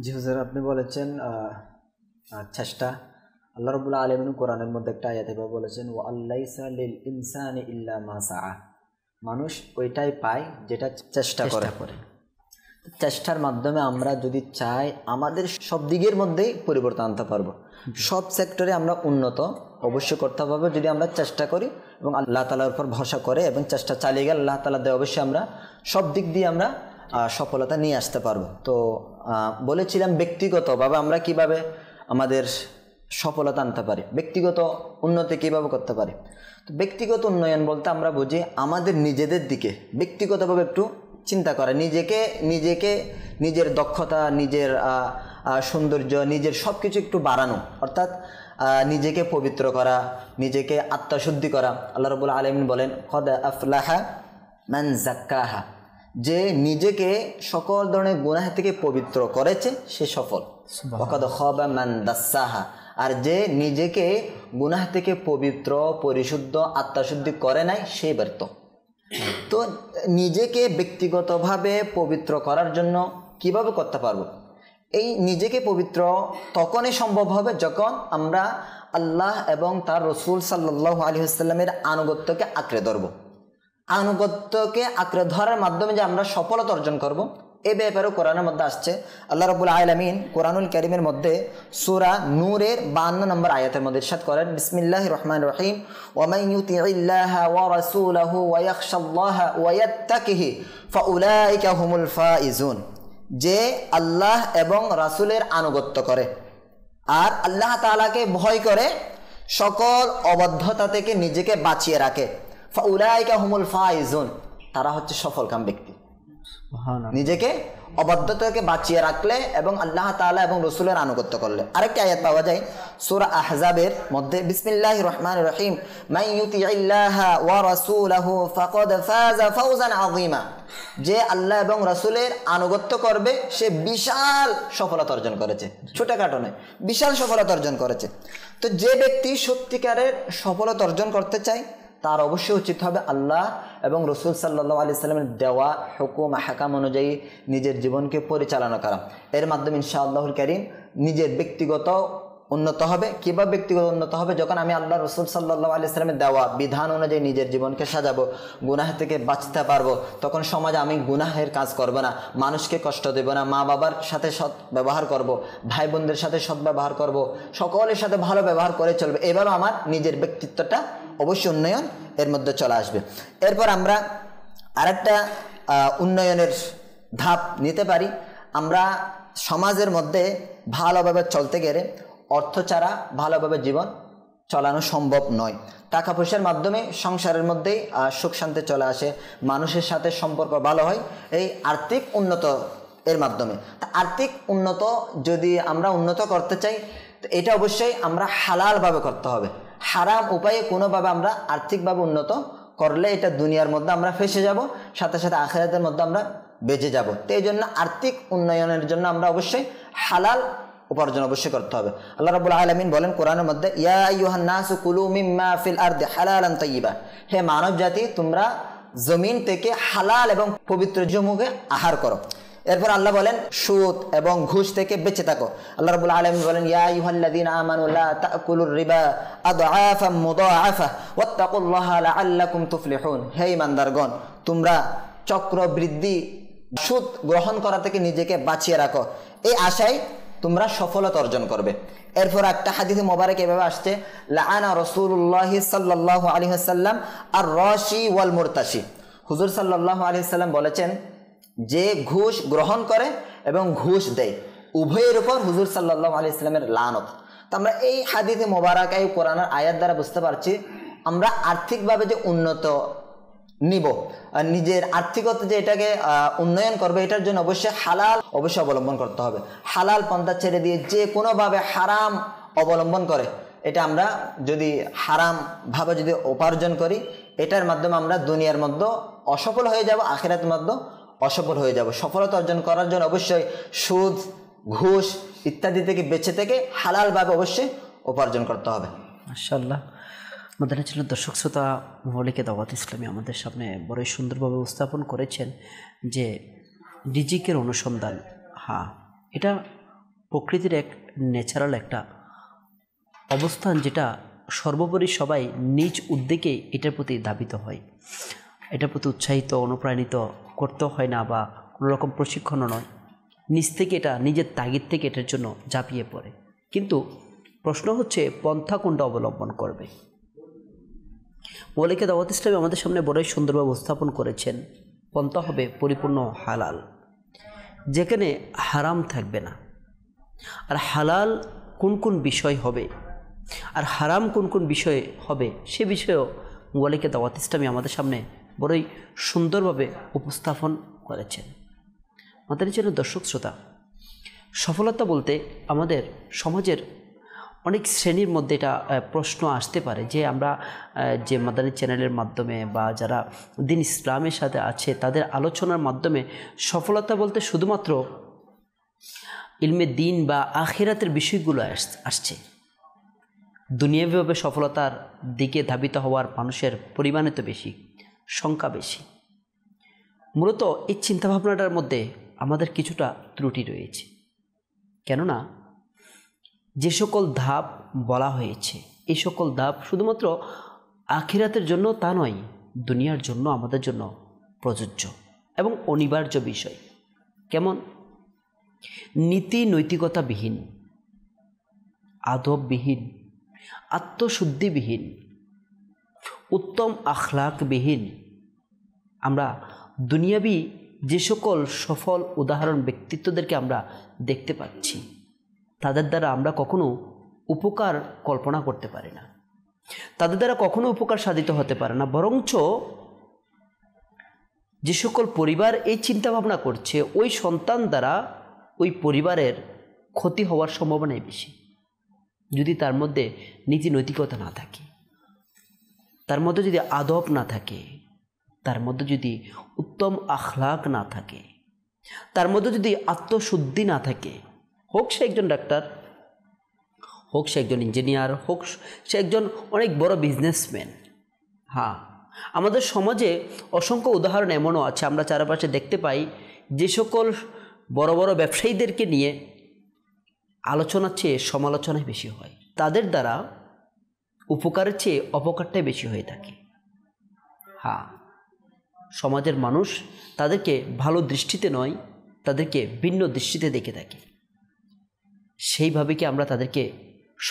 জি হুজুর, আপনি বলেছেন চেষ্টা। আল্লাহ রাব্বুল আলামিন কোরআনের মধ্যে একটা আয়াতে বলেছেন, ওয়া আল্লাইসা লিল ইনসানি ইল্লা মা সাআ, মানুষ ওইটাই পায় যেটা চেষ্টা করে। চেষ্টার মাধ্যমে আমরা যদি চাই আমাদের সব দিকের মধ্যেই পরিবর্তন আনতে পারবো, সব সেক্টরে আমরা উন্নত অবশ্যই করতে পারবো যদি আমরা চেষ্টা করি এবং আল্লাহ তাআলার উপর ভরসা করে এবং চেষ্টা চালিয়ে গেলে আল্লাহ তাআলা দেয় অবশ্যই আমরা সব দিক দিয়ে আমরা সফলতা নিয়ে আসতে পারবো। তো বলেছিলাম ব্যক্তিগতভাবে আমরা কিভাবে আমাদের সফলতা আনতে পারি, ব্যক্তিগত উন্নতি কীভাবে করতে পারি। তো ব্যক্তিগত উন্নয়ন বলতে আমরা বুঝি আমাদের নিজেদের দিকে ব্যক্তিগতভাবে একটু চিন্তা করা, নিজের দক্ষতা, নিজের সৌন্দর্য, নিজের সব কিছু একটু বাড়ানো, অর্থাৎ নিজেকে পবিত্র করা, নিজেকে আত্মশুদ্ধি করা। আল্লাহ রাব্বুল আলামিন বলেন, কদ আফলাহা মান যাক্কাহা, যে নিজেকে সকল ধরনের গুনাহ থেকে পবিত্র করেছে সে সফল। ওয়াকাদ খাবা মান দাসসাহা, আর যে নিজেকে গুনাহ থেকে পবিত্র, পরিশুদ্ধ, আত্মশুদ্ধি করে নাই সে ব্যর্থ। তো নিজেকে ব্যক্তিগতভাবে পবিত্র করার জন্য কিভাবে করতে পারবো? এই নিজেকে পবিত্র তখনই সম্ভব হবে যখন আমরা আল্লাহ এবং তার রসুল সাল্লাল্লাহু আলাইহি ওয়াসাল্লামের আনুগত্যকে আঁকড়ে ধরব। আনুগত্যকে আঁকড়ে ধরার মাধ্যমে যে আমরা সফলতা অর্জন করব, এ ব্যাপারেও কোরআনের মধ্যে আসছে। আল্লাহ রাব্বুল আলামিন কোরআনুল কারীমের মধ্যে সূরা নূরের 52 নম্বর আয়াতের মধ্যে ইরশাদ করেন, বিসমিল্লাহির রহমানির রহিম, ওয়া মান ইউতিইল্লাহা ওয়া রাসূলাহু ওয়া ইয়াখশাল্লাহা ওয়া ইয়াত্তাকিহি ফাউলাইকা হুমুল ফাইজুন, যে আল্লাহ এবং রাসূলের আনুগত্য করে আর আল্লাহ তাআলাকে ভয় করে, সকল অবাধ্যতা থেকে নিজেকে বাঁচিয়ে রাখে, ফাউলাইকা হুমুল ফাইজুন, তারা হচ্ছে সফলকাম ব্যক্তি। নিজেকে অবাধ্যতাকে বাঁচিয়ে রাখলে এবং আল্লাহ তাআলা এবং রাসূলের আনুগত্য করলে। আরেকটি আয়াত পাওয়া যায় সূরা আহজাবের মধ্যে, বিসমিল্লাহির রহমানির রহিম, মান ইউতিইল্লাহা ওয়া রাসূলাহু ফাকাদ ফাযা ফাওজান আযীমা, যে আল্লাহ এবং রাসূলের আনুগত্য করবে সে বিশাল সফলতা অর্জন করেছে, ছোটখাটো নয়, বিশাল সফলতা অর্জন করেছে। তো যে ব্যক্তি সত্যিকারের সফলতা অর্জন করতে চায় তার অবশ্যই উচিত হবে আল্লাহ এবং রসুল সাল্লাল্লাহু আলাইহি সাল্লামের দেওয়া হুকুম আহকাম অনুযায়ী নিজের জীবনকে পরিচালনা করা। এর মাধ্যমে ইনশাআল্লাহুল কারীম নিজের ব্যক্তিগত উন্নত হবে। কীভাবে ব্যক্তিগত উন্নত হবে? যখন আমি আল্লাহ রসুল সাল্লাল্লাহু আলাইহি সাল্লামের দেওয়া বিধান অনুযায়ী নিজের জীবনকে সাজাবো, গুনাহ থেকে বাঁচতে পারবো, তখন সমাজে আমি গুনাহের কাজ করব না, মানুষকে কষ্ট দেব না, মা বাবার সাথে সৎ ব্যবহার করব, ভাই বোনদের সাথে সৎ ব্যবহার করব, সকলের সাথে ভালো ব্যবহার করে চলবে। এভাবে আমার নিজের ব্যক্তিত্বটা অবশ্যই উন্নয়ন এর মধ্যে চলে আসবে। এরপর আমরা আরেকটা উন্নয়নের ধাপ নিতে পারি। আমরা সমাজের মধ্যে ভালোভাবে চলতে গেলে অর্থ ছাড়া ভালোভাবে জীবন চালানো সম্ভব নয়। টাকা পয়সার মাধ্যমে সংসারের মধ্যেই সুখ শান্তি চলে আসে, মানুষের সাথে সম্পর্ক ভালো হয় এই আর্থিক উন্নত এর মাধ্যমে। আর্থিক উন্নত যদি আমরা উন্নত করতে চাই, এটা অবশ্যই আমরা হালালভাবে করতে হবে। হারাম উপায়ে কোনোভাবে আমরা আর্থিকভাবে উন্নত করলে এটা দুনিয়ার মধ্যে আমরা ফেসে যাব, সাথে সাথে আখিরাতের মধ্যে আমরা বেঁচে যাব। তো এই জন্য আর্থিক উন্নয়নের জন্য আমরা অবশ্যই হালাল উপার্জন অবশ্যই করতে হবে। আল্লাহ রাব্বুল আলামিন বলেন কোরআনের মধ্যে, ইয়া আইয়ুহান নাসু কুলু মিম্মা ফিল আরদি হালালান তাইয়্যিবা, হে মানব জাতি তোমরা জমিন থেকে হালাল এবং পবিত্র জমুকে আহার করো। এরপর আল্লাহ বলেন সুদ এবং ঘুষ থেকে বেঁচে থাকো। আল্লাহ রাব্বুল আলামিন বলেন ইয়া আইয়ুহাল্লাযীনা আমানু লা তাকুলুর রিবা আদআফাম মুদাআফা ওয়াত্তাকুল্লাহা লাআল্লাকুম তুফলিহুন। হে ঈমানদারগণ, তোমরা চক্রবৃদ্ধি সুদ গ্রহণ করা থেকে নিজেকে বাঁচিয়ে রাখো, এই আশায় তোমরা সফলতা অর্জন করবে। এরপর একটা হাদিসে মোবারক এভাবে আসছে লাআনা রাসূলুল্লাহ সাল্লাল্লাহু আলাইহি ওয়াসাল্লাম আর রাশি ওয়াল মুরতাশি। হুজুর সাল্লাল্লাহু আলাইহি ওয়াসাল্লাম বলেছেন যে ঘুষ গ্রহণ করে এবং ঘুষ দেয় উভয়ের উপর হুজুর সাল্লাল্লাহু আলাইহি ওয়াসাল্লামের লানত। তো আমরা এই হাদিসে মোবারক এই কোরআনের আয়াত দ্বারা বুঝতে পারছি আমরা আর্থিকভাবে যে উন্নত নিব, নিজের আর্থিকতা যে এটাকে উন্নয়ন করবে, এটার জন্য অবশ্যই হালাল অবশ্যই অবলম্বন করতে হবে। হালাল পন্থা ছেড়ে দিয়ে যে কোনোভাবে হারাম অবলম্বন করে, এটা আমরা যদি হারাম ভাবে যদি উপার্জন করি, এটার মাধ্যমে আমরা দুনিয়ার মধ্যে অসফল হয়ে যাব, আখিরাতের মধ্যে অসফল হয়ে যাব। সফলতা অর্জন করার জন্য অবশ্যই সুদ, ঘুষ ইত্যাদি থেকে বেঁচে থেকে হালালভাবে অবশ্যই উপার্জন করতে হবে। মাশাআল্লাহ। আমাদের ছিল দর্শক শ্রোতা, মৌলিকে দাওয়াত ইসলামী আমাদের সামনে বড়ই সুন্দরভাবে উপস্থাপন করেছেন যে রিজিকের অনুসন্ধান, হ্যাঁ এটা প্রকৃতির এক ন্যাচারাল একটা অবস্থান, যেটা সর্বোপরি সবাই নিজ উদ্যোগে এটার প্রতি ধাবিত হয়, এটার প্রতি উৎসাহিত অনুপ্রাণিত করতে হয় না বা কোনো রকম প্রশিক্ষণও নয়, নিজ থেকে এটা নিজের তাগিদ থেকে এটার জন্য ঝাঁপিয়ে পড়ে। কিন্তু প্রশ্ন হচ্ছে পন্থা কোনটা অবলম্বন করবে। মৌলিকে দাওয়াত ইসলামী আমাদের সামনে বড়ই সুন্দরভাবে উপস্থাপন করেছেন পন্থা হবে পরিপূর্ণ হালাল, যেখানে হারাম থাকবে না। আর হালাল কোন কোন বিষয় হবে আর হারাম কোন কোন বিষয় হবে সে বিষয়েও মৌলিকে দাওয়াত ইসলামী আমাদের সামনে বড়ই সুন্দরভাবে উপস্থাপন করেছেন। আমাদের জন্য দর্শক শ্রোতা, সফলতা বলতে আমাদের সমাজের অনেক শ্রেণীর মধ্যে এটা প্রশ্ন আসতে পারে যে আমরা যে মাদানী চ্যানেলের মাধ্যমে বা যারা দিন ইসলামের সাথে আছে তাদের আলোচনার মাধ্যমে সফলতা বলতে শুধুমাত্র ইলমে দিন বা আখিরাতের বিষয়গুলো আসছে। দুনিয়াভিভাবে সফলতার দিকে ধাবিত হওয়ার মানুষের পরিমাণে তো বেশি, সংখ্যা বেশি। মূলত এই চিন্তাভাবনাটার মধ্যে আমাদের কিছুটা ত্রুটি রয়েছে। কেননা যে সকল ধাপ বলা হয়েছে এই সকল ধাপ শুধুমাত্র আখিরাতের জন্য তা নয়, দুনিয়ার জন্য আমাদের জন্য প্রযোজ্য এবং অনিবার্য বিষয়। কেমন? নীতি নৈতিকতাবিহীন, আদববিহীন, আত্মশুদ্ধিবিহীন, উত্তম আখলাকবিহীন আমরা দুনিয়াবি যে সকল সফল উদাহরণ ব্যক্তিত্বদেরকে আমরা দেখতে পাচ্ছি, তাদের দ্বারা আমরা কখনো উপকার কল্পনা করতে পারি না, তাদের দ্বারা কখনো উপকার সাধিত হতে পারে না। বরঞ্চ যে সকল পরিবার এই চিন্তা ভাবনা করছে ওই সন্তান দ্বারা ওই পরিবারের ক্ষতি হওয়ার সম্ভাবনাই বেশি, যদি তার মধ্যে নীতি নৈতিকতা না থাকে, তার মধ্যে যদি আদব না থাকে, তার মধ্যে যদি উত্তম আখলাক না থাকে, তার মধ্যে যদি আত্মশুদ্ধি না থাকে, হোক সে একজন ডাক্তার, হোক সে একজন ইঞ্জিনিয়ার, হোক সে একজন অনেক বড় বিজনেসম্যান। হ্যাঁ, আমাদের সমাজে অসংখ্য উদাহরণ এমনও আছে, আমরা চারপাশে দেখতে পাই যে সকল বড় বড় ব্যবসায়ীদেরকে নিয়ে আলোচনার চেয়ে সমালোচনাই বেশি হয়, তাদের দ্বারা উপকারের চেয়ে অপকারটাই বেশি হয়ে থাকে। হ্যাঁ, সমাজের মানুষ তাদেরকে ভালো দৃষ্টিতে নয়, তাদেরকে ভিন্ন দৃষ্টিতে দেখে থাকে। সেইভাবে কি আমরা তাদেরকে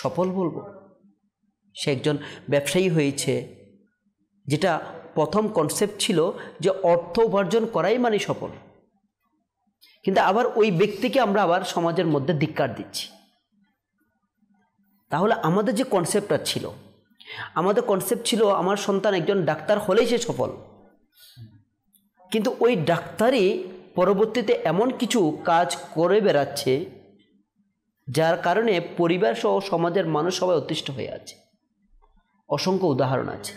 সফল বলবো? সে একজন ব্যবসায়ী হয়েছে, যেটা প্রথম কনসেপ্ট ছিল যে অর্থ উপার্জন করাই মানে সফল, কিন্তু আবার ওই ব্যক্তিকে আমরা আবার সমাজের মধ্যে ধিক্কার দিচ্ছি। তাহলে আমাদের যে কনসেপ্টটা ছিল, আমাদের কনসেপ্ট ছিল আমার সন্তান একজন ডাক্তার হলেই সে সফল, কিন্তু ওই ডাক্তারই পরবর্তীতে এমন কিছু কাজ করে বেড়াচ্ছে যার কারণে পরিবার সহ সমাজের মানুষ সবাই অতিষ্ঠ হয়ে আছে। অসংখ্য উদাহরণ আছে।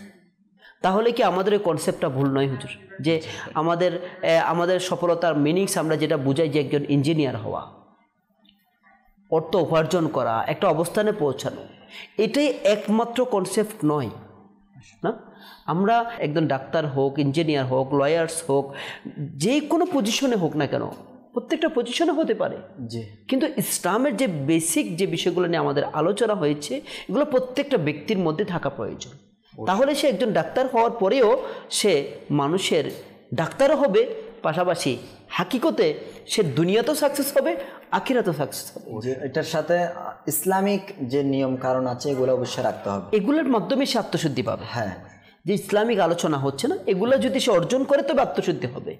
তাহলে কি আমাদের এই কনসেপ্টটা ভুল নয় হুজুর? যে আমাদের সফলতার মিনিংস আমরা যেটা বুঝাই যে একজন ইঞ্জিনিয়ার হওয়া, অর্থ উপার্জন করা, একটা অবস্থানে পৌঁছানো, এটাই একমাত্র কনসেপ্ট নয়। না? আমরা একজন ডাক্তার হোক, ইঞ্জিনিয়ার হোক, লয়ার্স হোক, যে কোনো পজিশনে হোক না কেন, প্রত্যেকটা পজিশনে হতে পারে, কিন্তু ইসলামের যে বেসিক যে বিষয়গুলো নিয়ে আমাদের আলোচনা হয়েছে এগুলো প্রত্যেকটা ব্যক্তির মধ্যে থাকা প্রয়োজন। তাহলে সে একজন ডাক্তার হওয়ার পরেও সে মানুষের ডাক্তারও হবে, পাশাপাশি হাকিকতে সে দুনিয়াতেও সাকসেস হবে, আখিরাতেও সাকসেস হবে। এটার সাথে ইসলামিক যে নিয়ম কারণ আছে এগুলো অবশ্যই রাখতে হবে, এগুলোর মাধ্যমে সে আত্মশুদ্ধি পাবে। হ্যাঁ, যে ইসলামিক আলোচনা হচ্ছে না, এগুলো যদি সে অর্জন করে তবে আত্মশুদ্ধি হবে।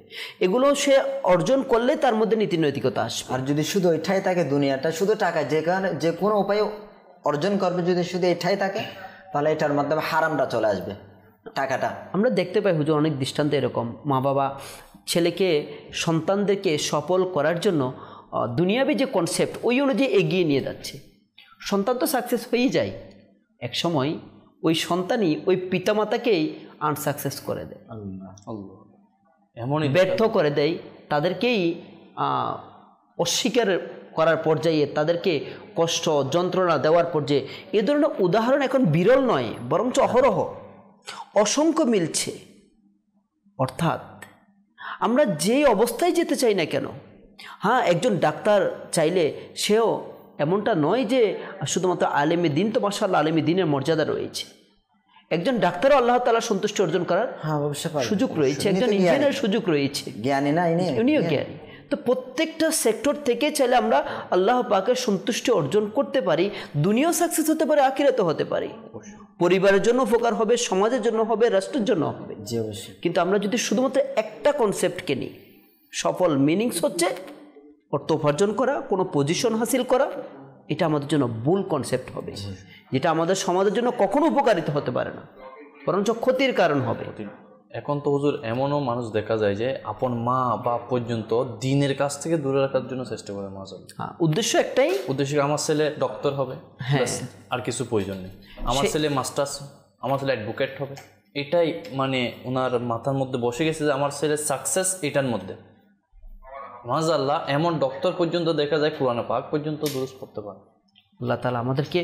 এগুলো সে অর্জন করলে তার মধ্যে নীতি নৈতিকতা আসবে। আর যদি শুধু এটাই থাকে, দুনিয়াটা শুধু টাকা যে কোনো উপায়ে অর্জন করবে, যদি শুধু এটাই থাকে তাহলে এটার মাধ্যমে হারামটা চলে আসবে, টাকাটা। আমরা দেখতে পাই হুজুর অনেক দৃষ্টান্ত এরকম, মা বাবা ছেলেকে সন্তানদেরকে সফল করার জন্য দুনিয়াবী যে কনসেপ্ট ওই অনুযায়ী এগিয়ে নিয়ে যাচ্ছে। সন্তান তো সাকসেস হয়েই যায়, এক সময় ওই সন্তানই ওই পিতামাতাকেই আনসাকসেস করে দেয়, এমনই ব্যর্থ করে দেয়, তাদেরকেই অস্বীকার করার পর্যায়ে, তাদেরকে কষ্ট যন্ত্রণা দেওয়ার পর্যায়ে। এ ধরনের উদাহরণ এখন বিরল নয়, বরঞ্চ অহরহ অসংখ্য মিলছে। অর্থাৎ আমরা যে অবস্থায় যেতে চাই না কেন, হ্যাঁ একজন ডাক্তার চাইলে সেও এমনটা নয় যে শুধুমাত্র আলেমে দিন, তো মাশাআল্লাহ আলেমে দিনের মর্যাদা রয়েছে। একজন ডাক্তারও আল্লাহ তাআলা সন্তুষ্ট অর্জন করার সুযোগ রয়েছে, একজন ইঞ্জিনিয়ারের সুযোগ রয়েছে, জ্ঞানী না উনিও জ্ঞানী। তো প্রত্যেকটা সেক্টর থেকে চাইলে আমরা আল্লাহ পাকের সন্তুষ্টি অর্জন করতে পারি, দুনিয়াও সাকসেস হতে পারে, আখিরাতেও হতে পারি, পরিবারের জন্য উপকার হবে, সমাজের জন্য হবে, রাষ্ট্রের জন্য হবে। কিন্তু আমরা যদি শুধুমাত্র একটা কনসেপ্টকে নিই, সফল মিনিংস হচ্ছে অর্থ উপার্জন করা, কোনো পজিশন হাসিল করা, এটা আমাদের জন্য ভুল কনসেপ্ট হবে, যেটা আমাদের সমাজের জন্য কখনো উপকারিত হতে পারে না, বরঞ্চ ক্ষতির কারণ হবে। এখন তো হুজুর এমনও মানুষ দেখা যায় যে আপন মা বা পর্যন্ত দিনের কাছ থেকে দূরে রাখার জন্য চেষ্টা করে মাঝাল। হ্যাঁ, উদ্দেশ্য একটাই, উদ্দেশ্য আমার ছেলে ডক্টর হবে, হ্যাঁ, আর কিছু প্রয়োজন নেই, আমার ছেলে মাস্টার্স, আমার ছেলে অ্যাডভোকেট হবে, এটাই মানে ওনার মাথার মধ্যে বসে গেছে যে আমার ছেলের সাকসেস এটার মধ্যে। মাশাআল্লাহ এমন ডক্টর পর্যন্ত দেখা যায় কোরআন পাক পর্যন্ত দুরূহ পড়তে পারে। আল্লাহ তাআলা আমাদেরকে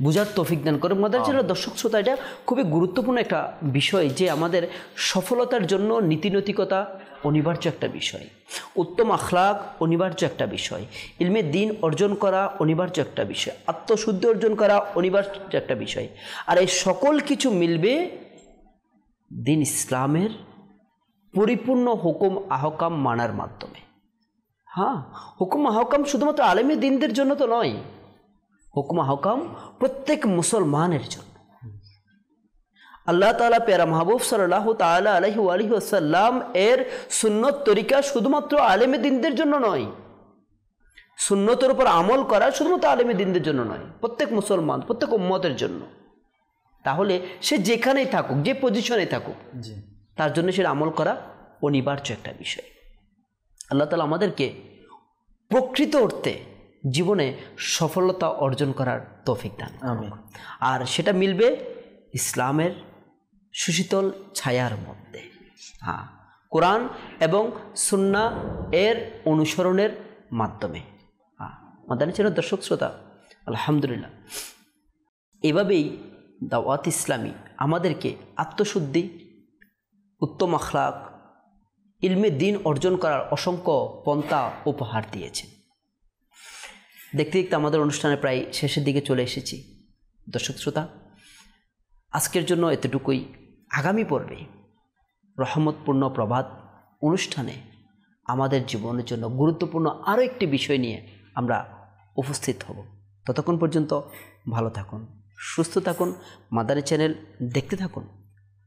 বুঝার তৌফিক দান করে। আমাদের জন্য দর্শক শ্রোতা, এটা খুবই গুরুত্বপূর্ণ একটা বিষয় যে আমাদের সফলতার জন্য নীতিনৈতিকতা অনিবার্য একটা বিষয়, উত্তম আখলাক অনিবার্য একটা বিষয়, ইলমে দিন অর্জন করা অনিবার্য একটা বিষয়, আত্মশুদ্ধি অর্জন করা অনিবার্য একটা বিষয়। আর এই সকল কিছু মিলবে দিন ইসলামের পরিপূর্ণ হুকুম আহকাম মানার মাধ্যমে। হ্যাঁ, হুকুম আহকাম শুধুমাত্র আলেমে দিনদের জন্য তো নয়, হুকুম আহকাম প্রত্যেক মুসলমানের জন্য। আল্লাহ তাআলা প্যারা মাহবুব সাল্লাল্লাহু তাআলা আলাইহি ওয়া আলিহি ওয়াসাল্লাম এর সুন্নত তরিকা শুধুমাত্র আলেমে দিনদের জন্য নয়, সুন্নতের উপর আমল করা শুধুমাত্র আলেমে দিনদের জন্য নয়, প্রত্যেক মুসলমান, প্রত্যেক উম্মতের জন্য। তাহলে সে যেখানেই থাকুক, যে পজিশনে থাকুক, তার জন্য সে আমল করা অনিবার্য একটা বিষয়। আল্লাহ তাআলা আমাদেরকে প্রকৃত অর্থে জীবনে সফলতা অর্জন করার তৌফিক দান। আর সেটা মিলবে ইসলামের সুশীতল ছায়ার মধ্যে। হ্যাঁ, কোরআন এবং সুন্নাহ এর অনুসরণের মাধ্যমে। হ্যাঁ, মাদানী চ্যানেল দর্শক শ্রোতা, আলহামদুলিল্লাহ এভাবেই দাওয়াত ইসলামী আমাদেরকে আত্মশুদ্ধি, উত্তম আখলাক, ইলমে দিন অর্জন করার অসংখ্য পন্থা উপহার দিয়েছে। দেখতে দেখতে আমাদের অনুষ্ঠানে প্রায় শেষের দিকে চলে এসেছি। দর্শক শ্রোতা, আজকের জন্য এতটুকুই। আগামী পর্বে রহমতপূর্ণ প্রভাত অনুষ্ঠানে আমাদের জীবনের জন্য গুরুত্বপূর্ণ আরও একটি বিষয় নিয়ে আমরা উপস্থিত হব। ততক্ষণ পর্যন্ত ভালো থাকুন, সুস্থ থাকুন, মাদানী চ্যানেল দেখতে থাকুন।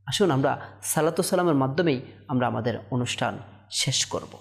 আসুন আমরা সালাতু সালামের মাধ্যমেই আমরা আমাদের অনুষ্ঠান শেষ করব।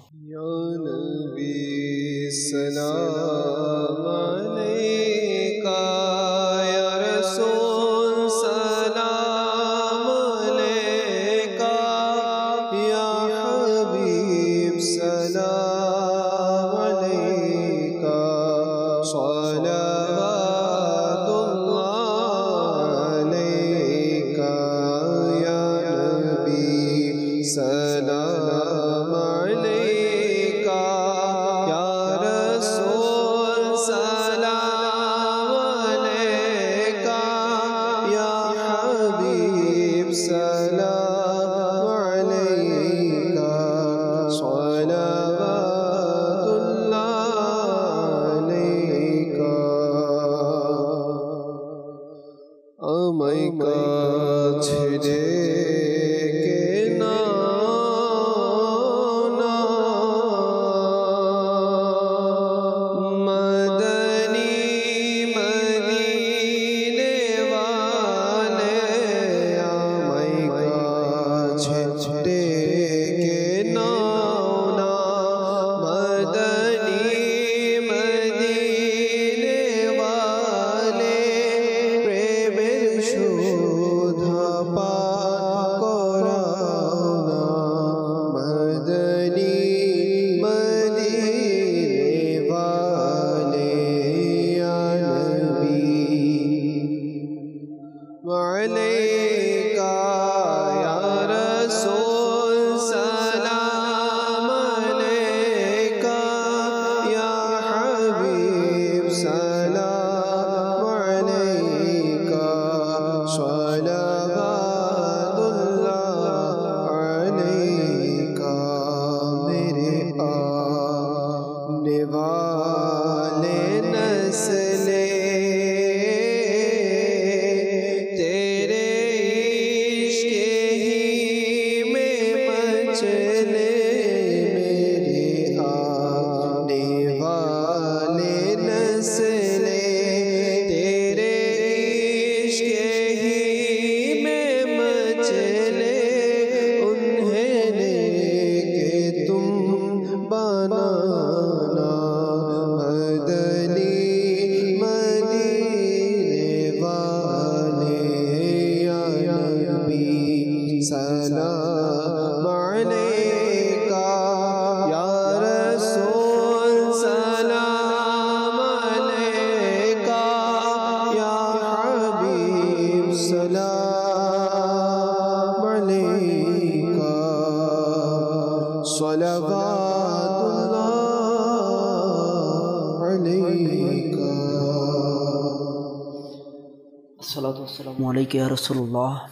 الصلاة والسلام عليك يا رسول الله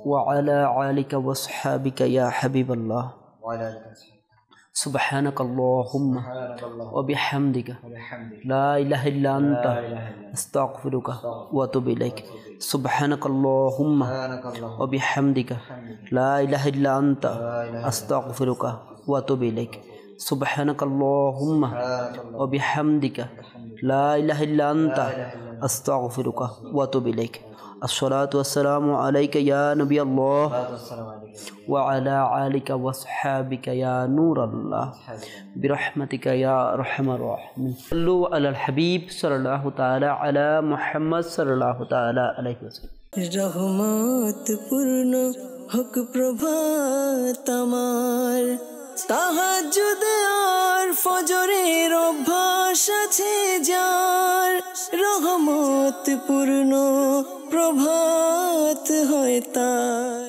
وعلى آلك وصحابك يا حبيب الله سبحانك اللهم وبحمدك لا إله إلا أنت أستغفرك وأتوب إليك سبحانك اللهم وبحمدك لا إله إلا أنت أستغفرك وأتوب إليك سبحانك اللهم وبحمدك لا إله إلا أنت أستغفرك وأتوب إليك الصلاة والسلام عليك يا نبي الله وعلى آلك وصحابك يا نور الله برحمتك يا أرحم الراحمين صلوا على الحبيب صلى الله تعالى على محمد صلى الله تعالى عليه وسلم রহমত পূর্ণ হোক প্রভাত আমার তাহাজ্জুদ আর ফজরের অভ্যাস আছে যার রহমত পূর্ণ প্রভাত হয় তার